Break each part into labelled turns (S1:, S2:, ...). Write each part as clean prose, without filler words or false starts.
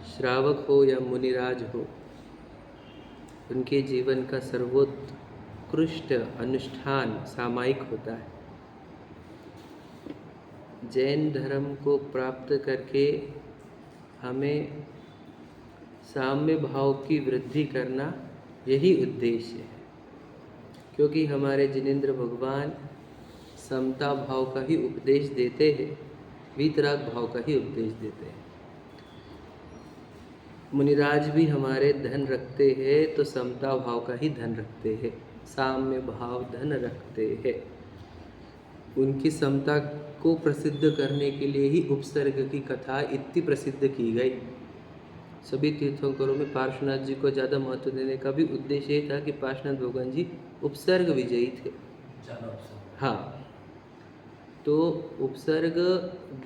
S1: श्रावक हो या मुनिराज हो, उनके जीवन का सर्वोत्कृष्ट अनुष्ठान सामायिक होता है। जैन धर्म को प्राप्त करके हमें साम्य भाव की वृद्धि करना यही उद्देश्य है, क्योंकि हमारे जिनेंद्र भगवान समता भाव का ही उपदेश देते हैं, वीतराग भाव का ही उपदेश देते हैं। मुनिराज भी हमारे धन रखते हैं तो समता भाव का ही धन रखते हैं, साम्य भाव धन रखते हैं। उनकी समता को प्रसिद्ध करने के लिए ही उपसर्ग की कथा इतनी प्रसिद्ध की गई। सभी तीर्थंकरों में पार्श्वनाथ जी को ज़्यादा महत्व देने का भी उद्देश्य ये था कि पार्श्वनाथ भगवान जी उपसर्ग विजयी थे। हाँ, तो उपसर्ग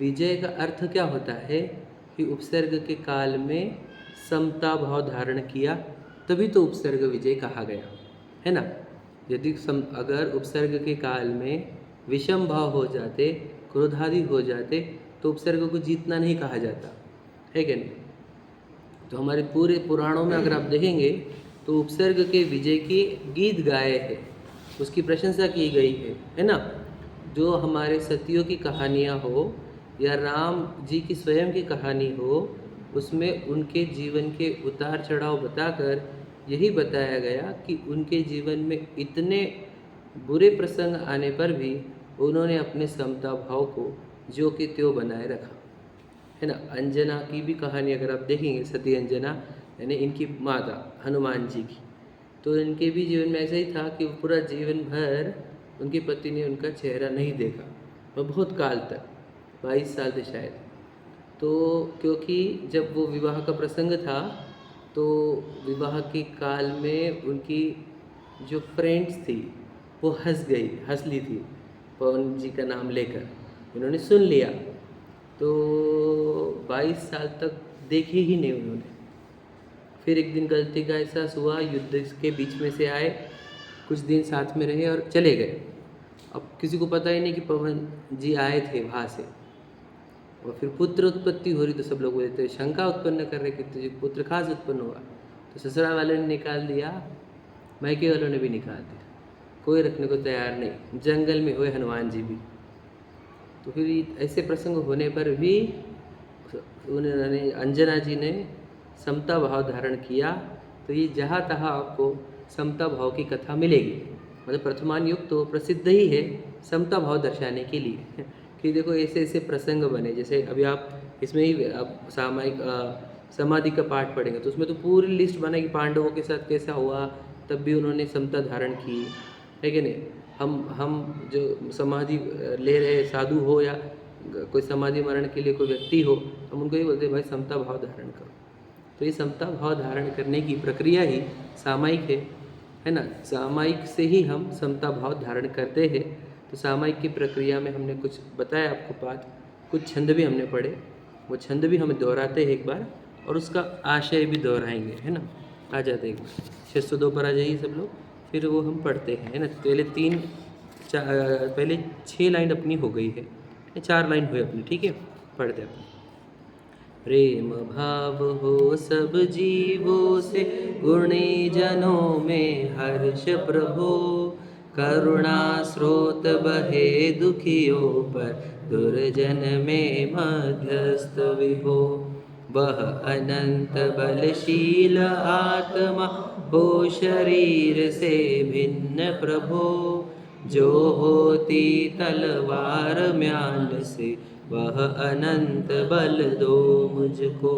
S1: विजय का अर्थ क्या होता है कि उपसर्ग के काल में समता भाव धारण किया, तभी तो उपसर्ग विजय कहा गया है ना। यदि अगर उपसर्ग के काल में विषम भाव हो जाते, क्रोधादि हो जाते, तो उपसर्ग को जीतना नहीं कहा जाता है क्या नहीं। तो हमारे पूरे पुराणों में अगर आप देखेंगे तो उपसर्ग के विजय के गीत गाए हैं, उसकी प्रशंसा की गई है ना। जो हमारे सतियों की कहानियाँ हो या राम जी की स्वयं की कहानी हो, उसमें उनके जीवन के उतार चढ़ाव बताकर यही बताया गया कि उनके जीवन में इतने बुरे प्रसंग आने पर भी उन्होंने अपने समता भाव को जो कि त्यों बनाए रखा है ना। अंजना की भी कहानी अगर आप देखेंगे, सती अंजना यानी इनकी माता हनुमान जी की, तो इनके भी जीवन में ऐसा ही था कि पूरा जीवन भर उनके पति ने उनका चेहरा नहीं देखा और बहुत काल तक, 22 साल थे शायद। तो क्योंकि जब वो विवाह का प्रसंग था तो विवाह के काल में उनकी जो फ्रेंड्स थी वो हंस ली थी पवन जी का नाम लेकर, उन्होंने सुन लिया, तो 22 साल तक देखे ही नहीं उन्होंने। फिर एक दिन गलती का एहसास हुआ, युद्ध के बीच में से आए, कुछ दिन साथ में रहे और चले गए। अब किसी को पता ही नहीं कि पवन जी आए थे वहाँ से। और फिर पुत्र उत्पत्ति हो रही तो सब लोग बोलते शंका उत्पन्न कर रहे कि तुझे पुत्र कहाँ से उत्पन्न हुआ। तो ससुराल वाले ने निकाल दिया, मायके वालों ने भी निकाल दिया, कोई रखने को तैयार नहीं, जंगल में हुए हनुमान जी भी। तो फिर ऐसे प्रसंग होने पर भी उन्होंने, अंजना जी ने समता भाव धारण किया। तो ये जहाँ तहाँ आपको समता भाव की कथा मिलेगी। मतलब प्रथमान युग तो प्रसिद्ध ही है समता भाव दर्शाने के लिए कि देखो ऐसे ऐसे प्रसंग बने। जैसे अभी आप इसमें ही आप सामायिक समाधि का पाठ पढ़ेंगे तो उसमें तो पूरी लिस्ट बनेगी पांडवों के साथ कैसा हुआ, तब भी उन्होंने समता धारण की है कि नहीं। हम जो समाधि ले रहे साधु हो या कोई समाधि मरण के लिए कोई व्यक्ति हो, हम उनको ये बोलते हैं भाई समता भाव धारण करो। तो ये समता भाव धारण करने की प्रक्रिया ही सामायिक है ना। सामायिक से ही हम समता भाव धारण करते हैं। तो सामायिक की प्रक्रिया में हमने कुछ बताया आपको पाठ, कुछ छंद भी हमने पढ़े, वो छंद भी हम दोहराते हैं एक बार और उसका आशय भी दोहराएंगे है ना। आ जाते एक बार 602 पर आ जाइए सब लोग, फिर वो हम पढ़ते हैं है ना। पहले 6 लाइन अपनी हो गई है, 4 लाइन हुई अपनी, ठीक है, पढ़ते हैं। प्रेम भाव हो सब जीवों से, गुणी जनों में हर्ष प्रभो, करुणा स्रोत बहे दुखियों पर, दुर्जन में मध्यस्थ विभो। वह अनंत बलशील आत्मा हो शरीर से भिन्न प्रभो, जो होती तलवार म्यान से, वह अनंत बल दो मुझको।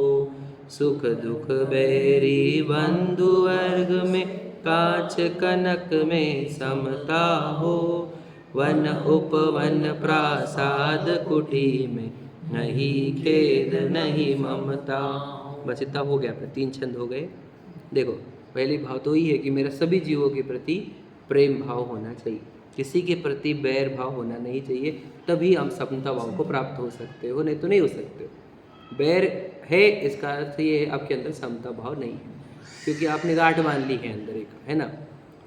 S1: सुख दुख बैरी बंधु वर्ग में, कांच कनक में समता हो। वन उपवन प्रासाद कुटी में, नहीं खेद नहीं ममता। बस इतना हो गया, 3 छंद हो गए। देखो पहली भाव तो ही है कि मेरा सभी जीवों के प्रति प्रेम भाव होना चाहिए, किसी के प्रति बैर भाव होना नहीं चाहिए, तभी हम समता भाव को प्राप्त हो सकते हो, नहीं तो नहीं हो सकते। बैर है इसका अर्थ ये है आपके अंदर समता भाव नहीं है, क्योंकि आपने गांठ बांध ली है अंदर एक, है ना।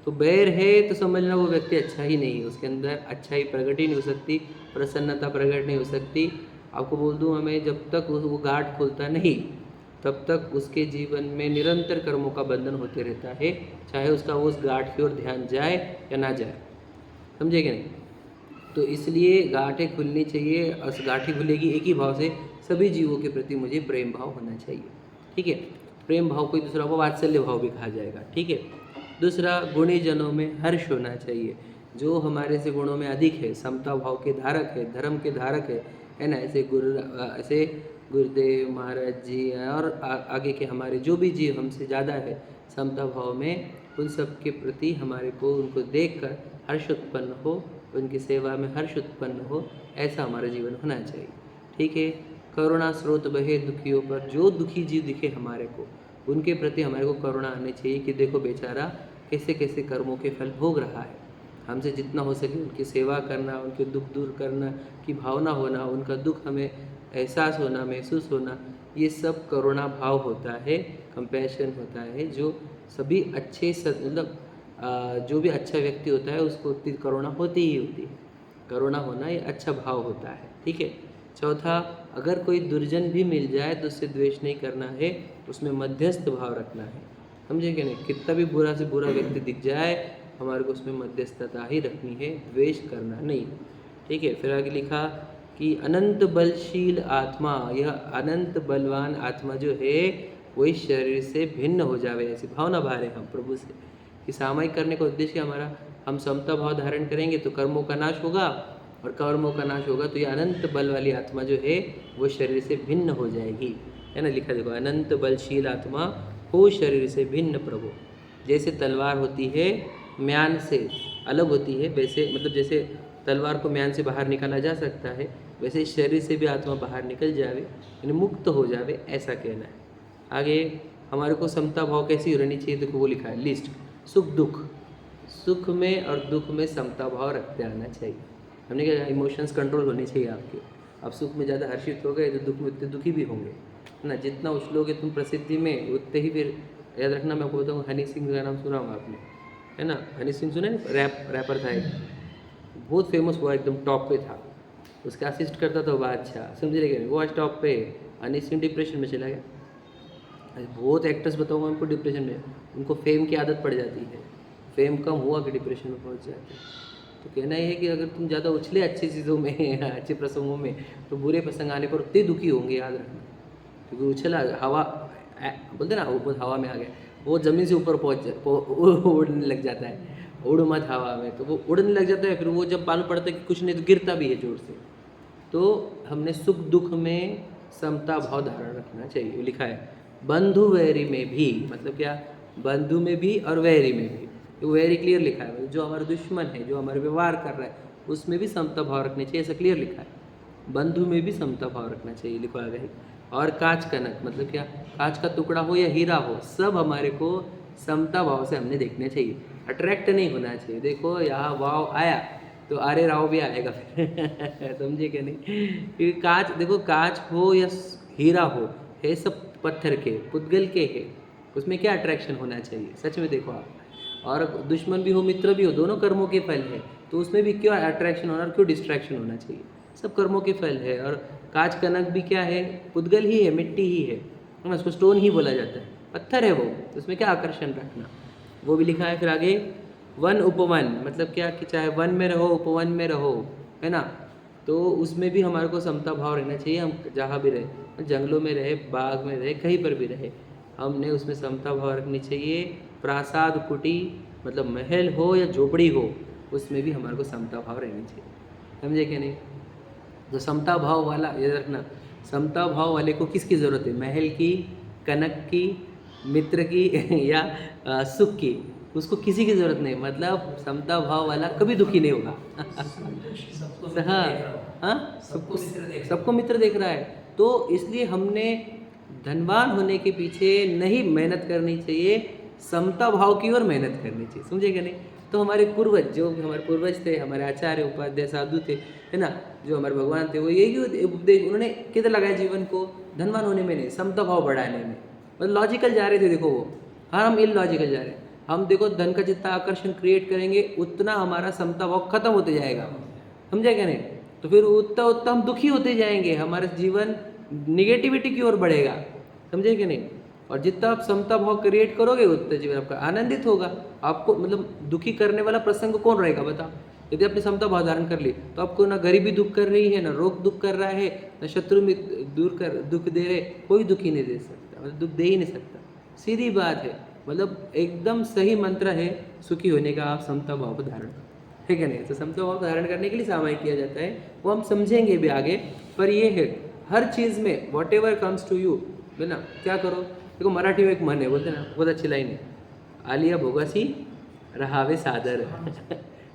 S1: तो बैर है तो समझना वो व्यक्ति अच्छा ही नहीं है, उसके अंदर अच्छाई प्रकट ही नहीं हो सकती, प्रसन्नता प्रकट नहीं हो सकती। आपको बोल दूँ, हमें जब तक वो गांठ खुलता नहीं तब तक उसके जीवन में निरंतर कर्मों का बंधन होते रहता है, चाहे उसका वो उस गांठ की ओर ध्यान जाए या ना जाए। समझे कि नहीं? तो इसलिए गांठें खुलनी चाहिए, और गांठें खुलेगी एक ही भाव से, सभी जीवों के प्रति मुझे प्रेम भाव होना चाहिए। ठीक है, प्रेम भाव कोई दूसरा को वात्सल्य भाव भी कहा जाएगा। ठीक है। दूसरा, गुणी जनों में हर्ष होना चाहिए। जो हमारे से गुणों में अधिक है, समता भाव के धारक है, धर्म के धारक है ना, ऐसे गुरुदेव महाराज जी और आगे के हमारे जो भी जीव हमसे ज़्यादा है समता भाव में, उन सब के प्रति हमारे को उनको देखकर हर्ष उत्पन्न हो, उनकी सेवा में हर्ष उत्पन्न हो, ऐसा हमारा जीवन होना चाहिए। ठीक है। करुणा स्रोत बहे दुखियों पर, जो दुखी जीव दिखे हमारे को, उनके प्रति हमारे को करुणा आनी चाहिए कि देखो बेचारा कैसे कैसे कर्मों के फल भोग रहा है। हमसे जितना हो सके उनकी सेवा करना, उनके दुख दूर करना की भावना होना, उनका दुख हमें एहसास होना, महसूस होना, ये सब करुणा भाव होता है, कंपैशन होता है। जो सभी अच्छे मतलब जो भी अच्छा व्यक्ति होता है उसको उतनी करुणा होती ही होती है। करुणा होना ये अच्छा भाव होता है। ठीक है। चौथा, अगर कोई दुर्जन भी मिल जाए तो उससे द्वेष नहीं करना है, उसमें मध्यस्थ भाव रखना है। समझे कि नहीं? कितना भी बुरा से बुरा व्यक्ति दिख जाए, हमारे को उसमें मध्यस्थता ही रखनी है, द्वेष करना नहीं। ठीक है। फिर आगे लिखा कि अनंत बलशील आत्मा, यह अनंत बलवान आत्मा जो है वही शरीर से भिन्न हो जावे, ऐसी भावना भा रहे हम प्रभु से कि सामायिक करने का उद्देश्य हमारा, हम समता भाव धारण करेंगे तो कर्मों का नाश होगा, और कर्मों का नाश होगा तो ये अनंत बल वाली आत्मा जो है वो शरीर से भिन्न हो जाएगी। है ना, लिखा देखो, अनंत बलशील आत्मा हो शरीर से भिन्न प्रभु। जैसे तलवार होती है म्यान से अलग होती है, वैसे मतलब जैसे तलवार को म्यान से बाहर निकाला जा सकता है, वैसे शरीर से भी आत्मा बाहर निकल जावे, यानी मुक्त हो जावे, ऐसा कहना है। आगे हमारे को समता भाव कैसी रहनी चाहिए, देखो वो लिखा है लिस्ट, सुख दुख, सुख में और दुख में समता भाव रखते आना चाहिए। हमने क्या, इमोशंस कंट्रोल होने चाहिए आपके। आप सुख में ज़्यादा हर्षित हो गए तो दुख में उतने दुखी भी होंगे, है ना। जितना उछलोगे तुम प्रसिद्धि में उतने ही फिर, याद रखना, मैं आपको बताऊँ, हनी सिंह का नाम सुना होगा आपने, है ना। हनी सिंह सुने ना, रैपर था एक, बहुत फेमस हुआ, एकदम टॉप पे था, उसका असिस्ट करता था बादशाह, समझ रहे क्या, वो आज टॉप पे। हनी सिंह डिप्रेशन में चला गया। बहुत एक्टर्स बताऊँगा उनको डिप्रेशन में, उनको फेम की आदत पड़ जाती है, फेम कम हुआ कि डिप्रेशन में पहुंच जाते हैं। तो कहना ये है कि अगर तुम ज़्यादा उछले अच्छी चीज़ों में अच्छे प्रसंगों में, तो बुरे प्रसंग आने पर उतने दुखी होंगे, याद रखना। क्योंकि उछला हवा, बोलते ना वो हवा में आ गया, वो ज़मीन से ऊपर उड़ने लग जाता है, उड़ मत हवा में, तो वो उड़ने लग जाता है, फिर वो जब मालूम पड़ता है कि कुछ नहीं तो गिरता भी है जोर से। तो हमने सुख दुख में समता भाव धारण रखना चाहिए। लिखा है बंधु वैरी में भी, मतलब क्या, बंधु में भी और वैरी में भी, तो वेरी क्लियर लिखा है, जो हमारा दुश्मन है, जो हमारे व्यवहार कर रहा है, उसमें भी समता भाव रखनी चाहिए, ऐसा क्लियर लिखा है। बंधु में भी समता भाव रखना चाहिए, लिखा गया। और कांच कनक, मतलब क्या, कांच का टुकड़ा हो या हीरा हो, सब हमारे को समता भाव से हमने देखने चाहिए, अट्रैक्ट नहीं होना चाहिए। देखो यहाँ वाव आया तो अरे राव भी आएगा फिर समझे क्या नहीं? क्योंकि कांच, देखो कांच हो या हीरा हो, है सब पत्थर के, पुद्गल के है, उसमें क्या अट्रैक्शन होना चाहिए? सच में देखो आप, और दुश्मन भी हो मित्र भी हो, दोनों कर्मों के फल है, तो उसमें भी क्यों अट्रैक्शन होना और क्यों डिस्ट्रैक्शन होना चाहिए? सब कर्मों के फल है। और कांच कनक भी क्या है, पुद्गल ही है, मिट्टी ही है, उसको स्टोन ही बोला जाता है, पत्थर है वो, तो उसमें क्या आकर्षण रखना, वो भी लिखा है। फिर आगे वन उपवन, मतलब क्या कि चाहे वन में रहो उपवन में रहो, है ना, तो उसमें भी हमारे को समता भाव रहना चाहिए। हम जहाँ भी रहे, जंगलों में रहे, बाग में रहे, कहीं पर भी रहे, हमने उसमें समता भाव रखनी चाहिए। प्रासाद कुटी, मतलब महल हो या झोपड़ी हो, उसमें भी हमारे को समता भाव रहनी चाहिए। समझे कि नहीं? तो समता भाव वाला, याद रखना, समता भाव वाले को किसकी ज़रूरत है? महल की, कनक की, मित्र की या सुख की? उसको किसी की ज़रूरत नहीं, मतलब समता भाव वाला कभी दुखी नहीं होगा हाँ हाँ, सबको मित्र देख रहा है। तो इसलिए हमने धनवान होने के पीछे नहीं मेहनत करनी चाहिए, समता भाव की ओर मेहनत करनी चाहिए। समझे क्या नहीं? तो हमारे पूर्वज, जो हमारे पूर्वज थे, हमारे आचार्य उपाध्याय साधु थे, है ना, जो हमारे भगवान थे, वो यही उपदेश उन्होंने किधर लगाया जीवन को? धनवान होने में नहीं, समता भाव बढ़ाने में। मतलब लॉजिकल जा रहे थे, देखो वो, हाँ हम इलॉजिकल जा रहे हैं। हम देखो धन का जितना आकर्षण क्रिएट करेंगे उतना हमारा समता भाव खत्म होते जाएगा। समझे क्या नहीं? तो फिर उतना उतना हम दुखी होते जाएंगे, हमारा जीवन निगेटिविटी की ओर बढ़ेगा। समझे कि नहीं? और जितना आप समता भाव क्रिएट करोगे उतना जीवन आपका आनंदित होगा। आपको मतलब दुखी करने वाला प्रसंग कौन रहेगा बताओ? यदि आपने समता भाव धारण कर ली तो आपको ना गरीबी दुख कर रही है, ना रोग दुख कर रहा है, ना शत्रु में दूर कर दुख दे रहे, कोई दुख ही नहीं दे सकता, मतलब दुख दे ही नहीं सकता। सीधी बात है, मतलब एकदम सही मंत्र है सुखी होने का, आप समता भाव धारण, ठीक है नहीं? तो समता भाव धारण करने के लिए सामायिक किया जाता है, वो हम समझेंगे भी आगे। पर ये है हर चीज़ में whatever comes to you, है ना, क्या करो? देखो मराठी में एक मन है, बोलते ना, बहुत अच्छी लाइन है, आलिया भोगासी रहावे सादर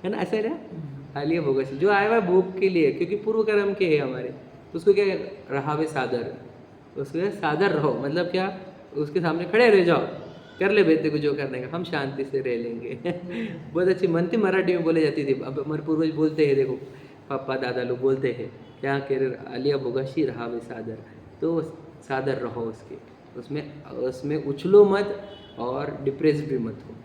S1: है ना, ऐसा है ना, आलिया भोगासी, जो आया हुआ है भोग के लिए, क्योंकि पूर्व कर्म के है हमारे, तो उसको क्या रहावे सादर, उसको सादर रहो, मतलब क्या, उसके सामने खड़े रह जाओ, कर ले बेटे को जो करने का, हम शांति से रह लेंगे बहुत अच्छी मन थी, मराठी में बोली जाती थी। अब हमारे पूर्वज बोलते हैं, देखो पापा दादा लोग बोलते हैं क्या, कह आलिया भोगासी रहावे सादर, तो सादर रहो उसके, उसमें उछलो मत और डिप्रेस भी मत हो,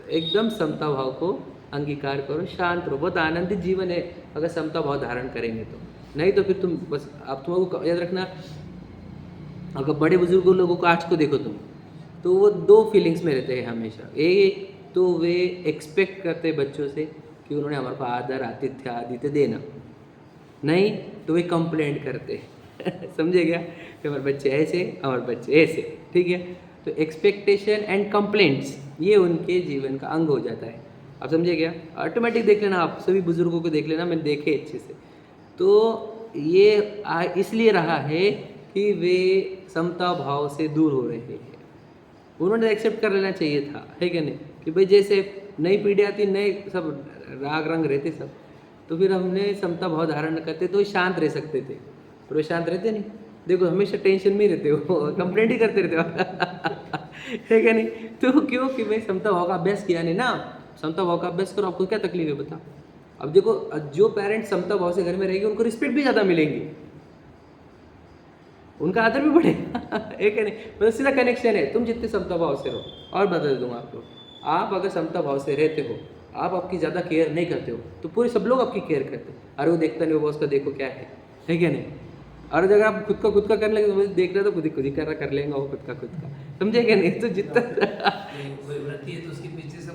S1: एकदम समता भाव को अंगीकार करो, शांत रहो, बहुत आनंदित जीवन है अगर समता भाव धारण करेंगे तो। नहीं तो फिर तुम बस, आप तुमको याद रखना, अगर बड़े बुजुर्ग लोगों को आज को देखो तुम, तो वो दो फीलिंग्स में रहते हैं हमेशा। एक तो वे एक्सपेक्ट करते हैं बच्चों से कि उन्होंने हमारे को आदर आतिथ्य आदित्य देना, नहीं तो वे कंप्लेंट करते हैं समझे क्या, कि हमारे बच्चे ऐसे, हमारे बच्चे ऐसे, ठीक है? तो एक्सपेक्टेशन एंड कंप्लेंट्स ये उनके जीवन का अंग हो जाता है, आप समझे क्या? ऑटोमेटिक देख लेना, आप सभी बुजुर्गों को देख लेना, मैंने देखे अच्छे से। तो ये इसलिए रहा है कि वे समता भाव से दूर हो रहे हैं, उन्होंने एक्सेप्ट कर लेना चाहिए था, है क्या नहीं? कि भाई जैसे नई पीढ़ी आती, नए सब राग रंग रहते सब, तो फिर हमने समता भाव धारण करते तो शांत रह सकते थे, पर वे शांत रहते नहीं, देखो हमेशा टेंशन में ही रहते हो कंप्लेंट ही करते रहते हो है क्या नहीं? तो क्यों कि भाई समता भाव का अभ्यास किया नहीं ना, समता भाव का अभ्यास करो, आपको क्या तकलीफ है बताओ? अब देखो, जो पेरेंट्स समता भाव से घर में रहेंगे उनको रिस्पेक्ट भी ज़्यादा मिलेंगी, उनका आदर भी बढ़ेगा एक है नहीं, मतलब सीधा कनेक्शन है, तुम जितने समता भाव से रहो। और बता दूंगा आपको, आप अगर समता भाव से रहते हो, आप आपकी ज़्यादा केयर नहीं करते हो, तो पूरे सब लोग आपकी केयर करते हैं, अरे वो देखता नहीं, वो उसका देखो क्या है क्या नहीं? और अगर आप खुद का करने लगे, तो मुझे देख रहे तो खुद ही कर लेंगे वो खुद का समझे क्या नहीं? तो जितना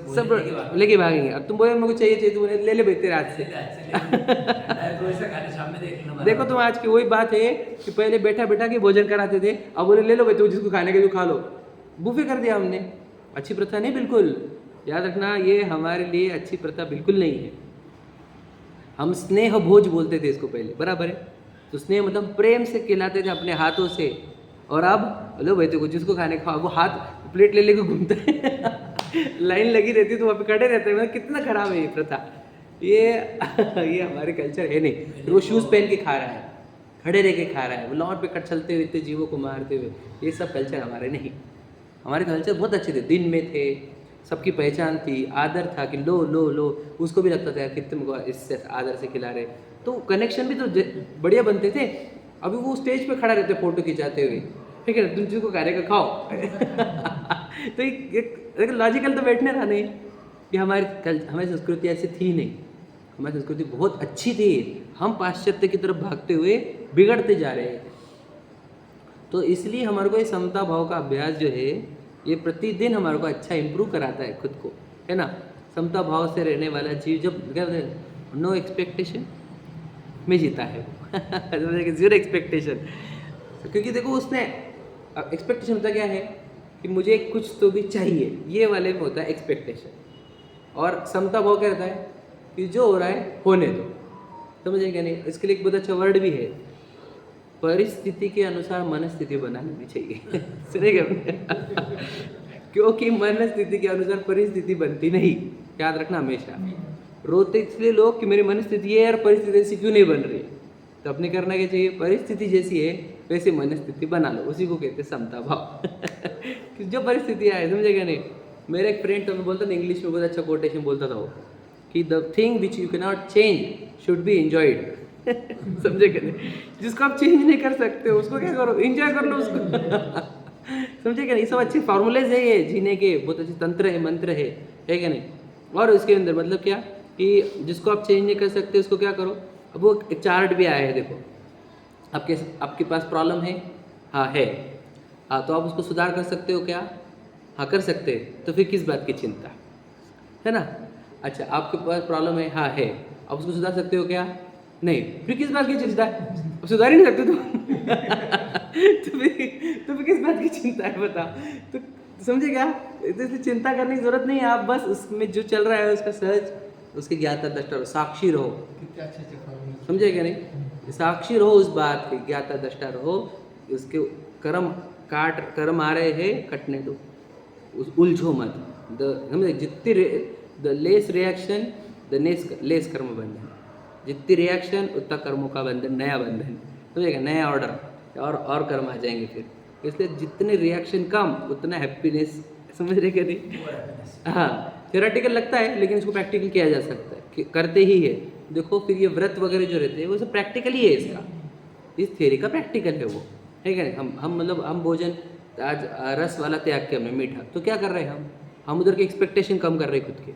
S1: सब लेके भागेंगे। अब तुम बोले मेरे को चाहिए तो ले ले बेहतर आज से देखो तुम आज की वही बात है कि पहले बैठा के भोजन कराते थे, अब बोले ले लो भाई, तू जिसको खाने के जो खा लो, बुफे कर दिया हमने। अच्छी प्रथा नहीं, बिल्कुल याद रखना, ये हमारे लिए अच्छी प्रथा बिल्कुल नहीं है। हम स्नेह भोज बोलते थे इसको पहले, बराबर है? तो स्नेह मतलब प्रेम से खिलाते थे अपने हाथों से, और अब लो भाई देखो जिसको खाने खाओ, वो हाथ प्लेट ले लेके घूमता है लाइन लगी रहती है तो वहाँ पे खड़े रहते हैं, मतलब कितना खराब है ये प्रथा, ये हमारे कल्चर है नहीं। फिर वो शूज़ पहन के खा रहा है, खड़े रह के खा रहा है, वो लॉन पे कट चलते हुए इतने जीवों को मारते हुए, ये सब कल्चर हमारे नहीं। हमारे कल्चर बहुत अच्छे थे, दिन में थे, सबकी पहचान थी, आदर था कि लो लो लो, उसको भी लगता था यार कितने को इससे आदर से खिला रहे, तो कनेक्शन भी तो बढ़िया बनते थे। अभी वो स्टेज पे खड़ा रहते फोटो खिंचाते हुए, ठीक है ना, तुम जिसको खाने का खाओ तो एक लॉजिकल तो बैठने रहा नहीं कि हमारी संस्कृति ऐसी थी नहीं, हमारी संस्कृति बहुत अच्छी थी, हम पाश्चात्य की तरफ भागते हुए बिगड़ते जा रहे हैं। तो इसलिए हमारे को ये समता भाव का अभ्यास जो है, ये प्रतिदिन हमारे को अच्छा इम्प्रूव कराता है खुद को, है ना? समता भाव से रहने वाला जीव जब क्या बोलते हैं, नो एक्सपेक्टेशन में जीता है वो जीरो एक्सपेक्टेशन, क्योंकि देखो उसने एक्सपेक्टेशन होता क्या है कि मुझे कुछ तो भी चाहिए, ये वाले में होता है एक्सपेक्टेशन, और समता भाव क्या रहता है कि जो हो रहा है होने दो, समझे क्या नहीं? इसके लिए एक बहुत अच्छा वर्ड भी है, परिस्थिति के अनुसार मनस्थिति बना लेनी चाहिए सुनेगा क्योंकि मनस्थिति के अनुसार परिस्थिति बनती नहीं, याद रखना हमेशा। रोते इसलिए लोग कि मेरी मनस्थिति है और परिस्थिति ऐसी क्यों नहीं बन रही, तो अपने करना क्या चाहिए, परिस्थिति जैसी है वैसे मनस्थिति बना लो, उसी को कहते हैं समता भाव कि जो परिस्थिति आए, समझेगा नहीं? मेरा एक फ्रेंड तो मैं बोलता था इंग्लिश में, बहुत अच्छा कोटेशन बोलता था वो कि the thing which you can not change should be enjoyed समझे क्या नहीं? जिसको आप चेंज नहीं कर सकते उसको क्या करो, एंजॉय कर लो उसको समझे क्या नहीं? सब अच्छे फॉर्मूलेज है ये जीने के, बहुत अच्छे तंत्र है, मंत्र है क्या नहीं? और उसके अंदर मतलब क्या कि जिसको आप चेंज नहीं कर सकते उसको क्या करो। अब वो एक चार्ट भी आया है, देखो आपके पास प्रॉब्लम है, हाँ है, हाँ, तो आप उसको सुधार कर सकते हो क्या? हाँ, कर सकते हैं। तो फिर किस बात की चिंता, है ना? अच्छा, आपके पास प्रॉब्लम है, हाँ है, आप उसको सुधार सकते हो क्या? नहीं, फिर किस बात की चिंता है? आप सुधार ही नहीं सकते तुम। तो फिर किस बात की चिंता है बताओ? तो समझे क्या? इसलिए चिंता करने की जरूरत नहीं है, आप बस उसमें जो चल रहा है उसका सहज, उसकी ज्ञाता दृष्टा रहो, साक्षी रहो। समझे क्या नहीं? साक्षी रहो उस बात की, ज्ञाता दृष्टा रहो। उसके कर्म आ रहे हैं, कटने दो, उस उलझो मत। समझे, the less reaction the less कर्म बंधन, जितनी रिएक्शन उतना कर्मों का बंधन, नया बंधन, समझेगा, नया ऑर्डर, और कर्म आ जाएंगे फिर। इसलिए जितने रिएक्शन कम उतना हैप्पीनेस, समझ रहे क्या नहीं? हाँ, थ्योरेटिकल लगता है लेकिन इसको प्रैक्टिकल किया जा सकता है, करते ही है। देखो फिर ये व्रत वगैरह जो रहते हैं वो सब प्रैक्टिकल ही है, इसका, इस थ्योरी का प्रैक्टिकल है वो, है क्या नहीं? हम मतलब हम भोजन आज रस वाला त्याग के हमने मीठा, तो क्या कर रहे हैं हम उधर के एक्सपेक्टेशन कम कर रहे हैं खुद के,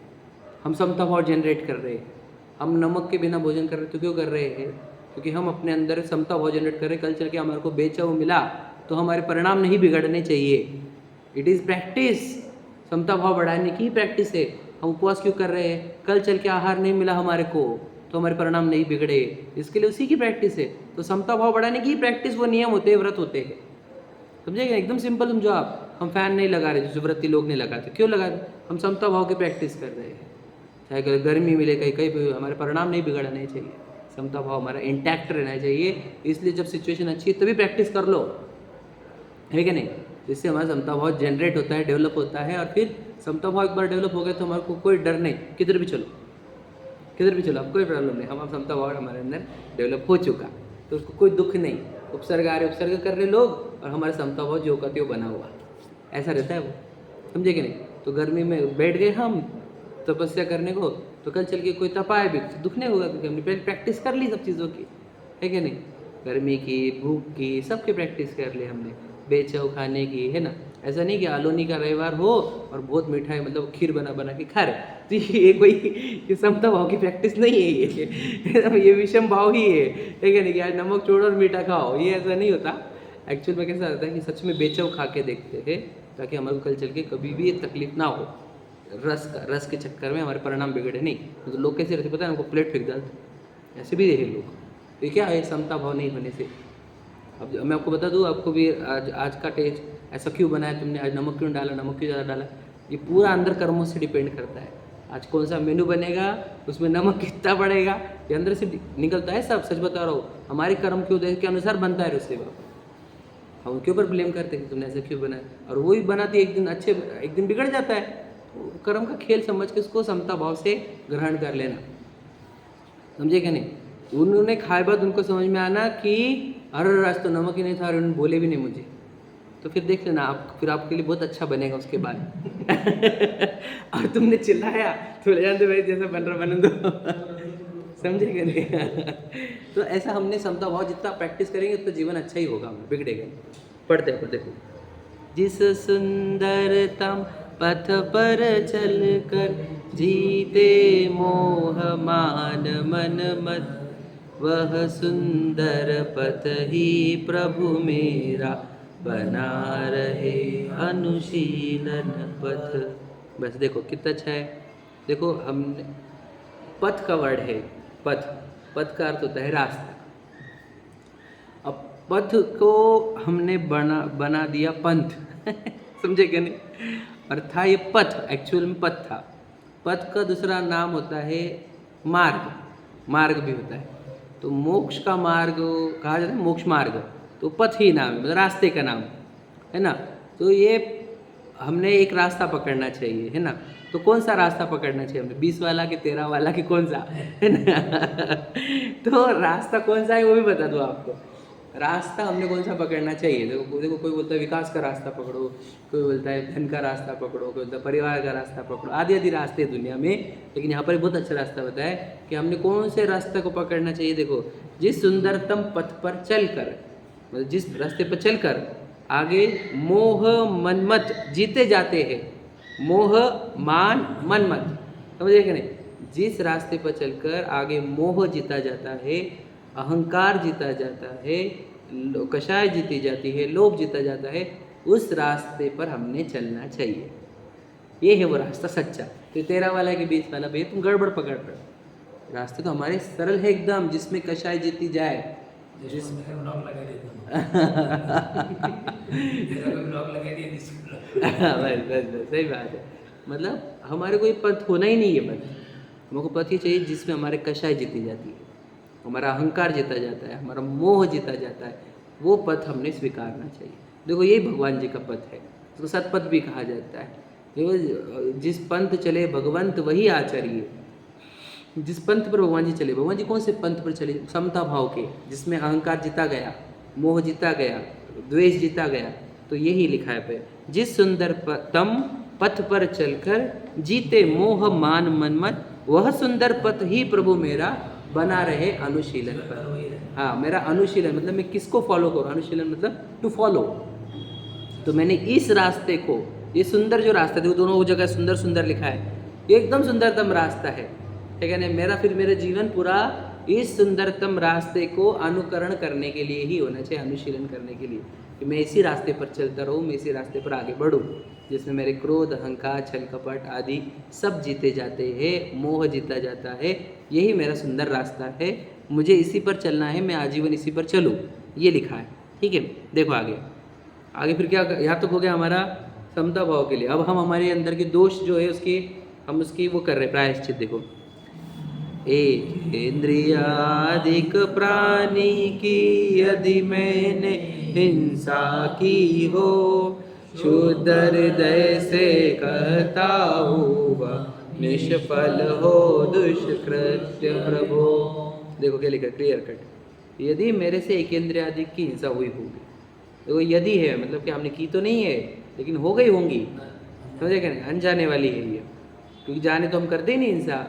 S1: हम समता भाव जनरेट कर रहे हैं। हम नमक के बिना भोजन कर रहे हैं तो क्यों कर रहे हैं? क्योंकि हम अपने अंदर समता भाव जनरेट कर रहे हैं। कल चल के हमारे को बेचाव मिला तो हमारे परिणाम नहीं बिगड़ने चाहिए। इट इज़ प्रैक्टिस, समता भाव बढ़ाने की ही प्रैक्टिस है। हम उपवास क्यों कर रहे हैं? कल चल के आहार नहीं मिला हमारे को तो हमारे परिणाम नहीं बिगड़े, इसके लिए उसी की प्रैक्टिस है। तो समता भाव बढ़ाने की ही प्रैक्टिस, वो नियम होते हैं, व्रत होते हैं, समझेगा? एकदम सिंपल समझो आप। हम फैन नहीं लगा रहे, जैसे व्रती लोग नहीं लगाते, क्यों लगा रहे? हम समता भाव की प्रैक्टिस कर रहे हैं। चाहे गर्मी मिले, कहीं कहीं भी, हमारे परिणाम नहीं बिगड़ने चाहिए, समता भाव हमारा इंटैक्ट रहना चाहिए। इसलिए जब सिचुएशन अच्छी है तभी प्रैक्टिस कर लो, है कि नहीं? जिससे हमारा समता भाव जनरेट होता है, डेवलप होता है। और फिर समता भाव एक बार डेवलप हो गया तो हमारे को कोई डर नहीं, किधर भी चलो, किधर भी चलो, अब कोई प्रॉब्लम नहीं। हम समता भाव हमारे अंदर डेवलप हो चुका, तो उसको कोई दुख नहीं। उपसर्ग आ रहे, उपसर्ग कर रहे लोग, और हमारे समता भाव जो का त्यों बना हुआ, ऐसा रहता है वो, समझे कि नहीं? तो गर्मी में बैठ गए हम तपस्या करने को, तो कल चल के कोई तपाए भी दुख नहीं होगा, क्योंकि हमने पहले प्रैक्टिस कर ली सब चीज़ों की, है कि नहीं? गर्मी की, भूख की, सबकी प्रैक्टिस कर ली हमने, बेचाव खाने की, है ना? ऐसा नहीं कि आलोनी का रविवार हो और बहुत मिठाई, मतलब खीर बना बना के खा रहे, तो ये कोई ये समता भाव की प्रैक्टिस नहीं है ये विषम भाव ही है कि नहीं? कि आज नमक छोड़ो और मीठा खाओ, ये ऐसा नहीं होता। एक्चुअल में कैसा होता है कि सच में बेचाव खा के देखते हैं, ताकि हमारे को कल चल के कभी भी तकलीफ ना हो। रस के चक्कर में हमारे परिणाम बिगड़े नहीं। तो लोग कैसे रहते पता है? उनको प्लेट फेंक डालते, ऐसे भी रहे लोग। तो क्या है समता भाव नहीं होने से? अब मैं आपको बता दूँ, आपको भी आज का टेस्ट ऐसा क्यों बनाया तुमने, आज नमक क्यों डाला, नमक क्यों ज़्यादा डाला, ये पूरा अंदर कर्मों से डिपेंड करता है। आज कौन सा मेनू बनेगा, उसमें नमक कितना पड़ेगा, ये अंदर से निकलता है सब। सच बता रहा हूँ, हमारे कर्म के उदय के अनुसार बनता है उससे। हम उनके ऊपर ब्लेम करते हैं कि तुमने ऐसा क्यों बनाया, और वही बनाती है, एक दिन अच्छे, एक दिन बिगड़ जाता है। तो कर्म का खेल समझ के उसको समता भाव से ग्रहण कर लेना, समझे क्या नहीं? उन्होंने खाए बाद उनको समझ में आना कि अरे आज तो नमक ही नहीं था, और उन्होंने बोले भी नहीं मुझे, तो फिर देख लेना आप, फिर आपके लिए बहुत अच्छा बनेगा उसके बाद और तुमने चिल्लाया तो ले जानते भाई जैसा बन रहा बन दो समझे क्या नहीं? तो ऐसा हमने समता भाव जितना प्रैक्टिस करेंगे उतना जीवन अच्छा ही होगा, बिगड़ेगा। पढ़ते हैं, देखो, जिस सुंदरतम पथ पर चल कर जीते मोह मान मन मत, वह सुंदर पथ ही प्रभु मेरा बना रहे अनुशीलन पथ। बस देखो कितना अच्छा है। देखो हमने पथ का वर्ड है, पथ, पथ का अर्थ होता है रास्ता। अब पथ को हमने बना दिया पंथ समझे क्या नहीं? और था ये पथ, एक्चुअल में पथ था। पथ का दूसरा नाम होता है मार्ग, मार्ग भी होता है। तो मोक्ष का मार्ग कहा जाता है, मोक्ष मार्ग, तो पथ ही नाम है, मतलब रास्ते का नाम है ना। तो ये हमने एक रास्ता पकड़ना चाहिए, है ना। तो कौन सा रास्ता पकड़ना चाहिए हमने, 20 वाला कि 13 वाला कि कौन सा, है ना तो रास्ता कौन सा है वो भी बता दो आपको। रास्ता हमने कौन सा पकड़ना चाहिए? देखो कोई बोलता है विकास का रास्ता पकड़ो, कोई बोलता है धन का रास्ता पकड़ो, कोई बोलता है परिवार का रास्ता पकड़ो, आदि आदि रास्ते दुनिया में। लेकिन यहाँ पर बहुत अच्छा रास्ता बताया है कि हमने कौन से रास्ते को पकड़ना चाहिए। देखो, जिस सुंदरतम पथ पर चलकर, मतलब जिस रास्ते पर चलकर आगे मोह मनमत जीते जाते हैं, मोह मान मनमत, समझे कि नहीं? जिस रास्ते पर चलकर आगे मोह जीता जाता है, अहंकार जीता जाता है, कषाय जीती जाती है, लोभ जीता जाता है, उस रास्ते पर हमने चलना चाहिए। ये है वो रास्ता सच्चा। तो 13 वाला के 20 वाला भैया तुम गड़बड़ पकड़ रहे हो। रास्ते तो हमारे सरल है एकदम, जिसमें कषाय जीती जाए। बस बस बस सही बात है। मतलब हमारे कोई पथ होना ही नहीं है। पथ हमको पथ ही चाहिए जिसमें हमारे कषाय जीती जाती है, हमारा अहंकार जीता जाता है, हमारा मोह जीता जाता है। वो पथ हमने स्वीकारना चाहिए। देखो यही भगवान जी का पथ है, उसको सतपथ भी कहा जाता है। देखो जिस पंथ चले भगवंत वही आचरिए। जिस पंथ पर भगवान जी चले, भगवान जी कौन से पंथ पर चले? समता भाव के, जिसमें अहंकार जीता गया, मोह जीता गया, द्वेष जीता गया। तो यही लिखा है पे, जिस सुंदर तम पथ पर चलकर जीते मोह मान मन मत, वह सुंदर पथ ही प्रभु मेरा बना रहे अनुशीलन पर। हाँ, मेरा अनुशीलन मतलब मैं किसको फॉलो करूँ? अनुशीलन मतलब टू फॉलो। तो मैंने इस रास्ते को, ये सुंदर जो रास्ता देखो, दोनों जगह सुंदर सुंदर लिखा है, ये एकदम सुंदरतम रास्ता है, ठीक है ना? मेरा फिर मेरा जीवन पूरा इस सुंदरतम रास्ते को अनुकरण करने के लिए ही होना चाहिए, अनुशीलन करने के लिए, कि मैं इसी रास्ते पर चलता रहूँ, मैं इसी रास्ते पर आगे बढ़ूँ, जिसमें मेरे क्रोध, अहंकार, छल कपट आदि सब जीते जाते हैं, मोह जीता जाता है। यही मेरा सुंदर रास्ता है, मुझे इसी पर चलना है, मैं आजीवन इसी पर चलूँ, ये लिखा है। ठीक है, देखो आगे आगे फिर क्या, यहाँ तक हो गया हमारा समता भाव के लिए। अब हम हमारे अंदर के दोष जो है उसकी हम उसकी वो कर रहे हैं प्रायश्चित। देखो, एक इंद्रियाधिक प्राणी की यदि मैंने हिंसा की हो, शुद्ध हृदय से कहता हूँ वह निष्फल हो दुष्कृत्य प्रभो। देखो क्या लिखा, क्लियर कट। यदि मेरे से एक इंद्रियाधिक की हिंसा हुई होगी, देखो यदि है मतलब कि हमने की तो नहीं है, लेकिन हो गई होंगी, समझे क्या नहीं? अनजाने वाली है ये, क्योंकि जाने तो हम करते ही नहीं हिंसा,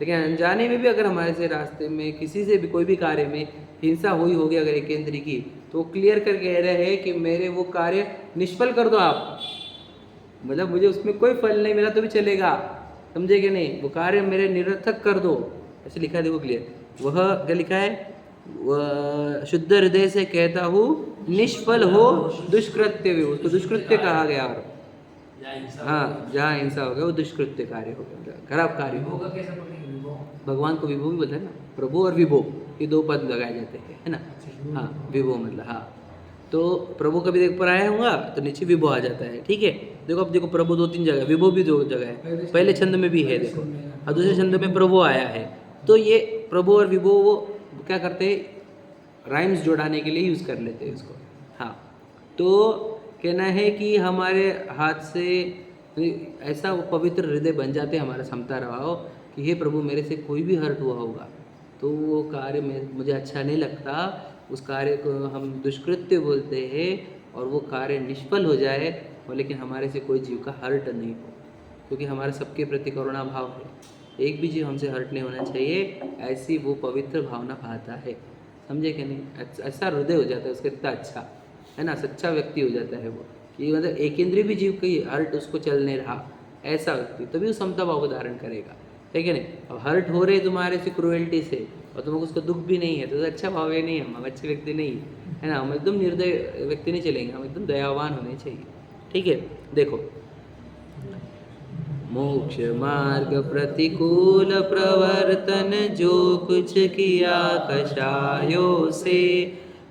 S1: लेकिन अनजाने में भी अगर हमारे से रास्ते में किसी से भी कोई भी कार्य में हिंसा हुई होगी अगर एक इंद्रिय की, तो वो क्लियर कर कह रहे हैं कि मेरे वो कार्य निष्फल कर दो आप, मतलब मुझे उसमें कोई फल नहीं मिला तो भी चलेगा, समझे कि नहीं? वो कार्य मेरे निरर्थक कर दो, ऐसे लिखा है। देखो क्लियर, वह क्या लिखा है, वह शुद्ध हृदय से कहता हूँ निष्फल हो दुष्कृत्य भी, उसको दुष्कृत्य कहा गया। और हाँ, जहाँ हिंसा हो गया वो दुष्कृत्य कार्य हो गया, खराब कार्य हो गया। भगवान को विभो भी बोलते हैं ना, प्रभु और विभो ये दो पद लगाए जाते हैं, है ना? हाँ, विभो मतलब हाँ, तो प्रभु कभी देख पर आया होगा तो नीचे विभो आ जाता है। ठीक है, देखो अब देखो प्रभु 2-3 जगह, विभो भी 2 जगह है, पहले छंद में भी है देखो, और दूसरे छंद में प्रभु आया है। तो ये प्रभु और विभो वो क्या करते हैं, राइम्स जोड़ाने के लिए यूज़ कर लेते हैं उसको। हाँ, तो कहना है कि हमारे हाथ से ऐसा वो पवित्र हृदय बन जाते हैं हमारा समता रवाओ, कि हे प्रभु मेरे से कोई भी हर्ट हुआ होगा तो वो कार्य में मुझे अच्छा नहीं लगता, उस कार्य को हम दुष्कृत्य बोलते हैं, और वो कार्य निष्फल हो जाए और लेकिन हमारे से कोई जीव का हर्ट नहीं हो, क्योंकि हमारे सबके प्रति करुणा भाव है, एक भी जीव हमसे हर्ट नहीं होना चाहिए, ऐसी वो पवित्र भावना पाता है, समझे कि नहीं? ऐसा हृदय हो जाता है उसका, इतना अच्छा है ना, सच्चा व्यक्ति हो जाता है वो, कि मतलब एक इंद्रिय भी जीव की हर्ट उसको चल नहीं रहा, ऐसा व्यक्ति तभी वो समता भाव को धारण करेगा, ठीक है नहीं? अब हर्ट हो रहे तुम्हारे से क्रुएल्टी से और तुमको उसका दुख भी नहीं है, तो अच्छा भाव है नहीं, हम अच्छे व्यक्ति नहीं है ना, हम एकदम निर्दय व्यक्ति नहीं चलेंगे, हम एकदम दयावान होने चाहिए। ठीक है, देखो, मोक्ष मार्ग प्रतिकूल प्रवर्तन जो कुछ किया कषायों से,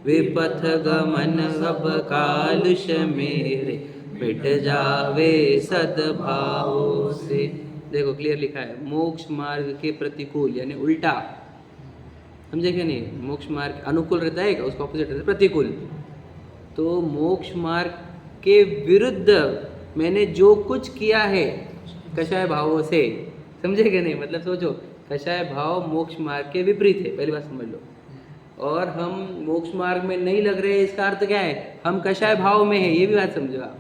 S1: विपथ गमन अब कालुष मेरे मिट जावे सद्भावों से। देखो क्लियर लिखा है, मोक्ष मार्ग के प्रतिकूल यानी उल्टा, समझे क्या नहीं? मोक्ष मार्ग अनुकूल रहता है, उसका ऑपोजिट रहता है प्रतिकूल। तो मोक्ष मार्ग के विरुद्ध मैंने जो कुछ किया है कषाय भावों से, समझे क्या नहीं? मतलब सोचो, कषाय भाव मोक्ष मार्ग के विपरीत है, पहली बात समझ लो, और हम मोक्ष मार्ग में नहीं लग रहे, इसका अर्थ क्या है? हम कषाय भाव में है, ये भी बात समझो आप,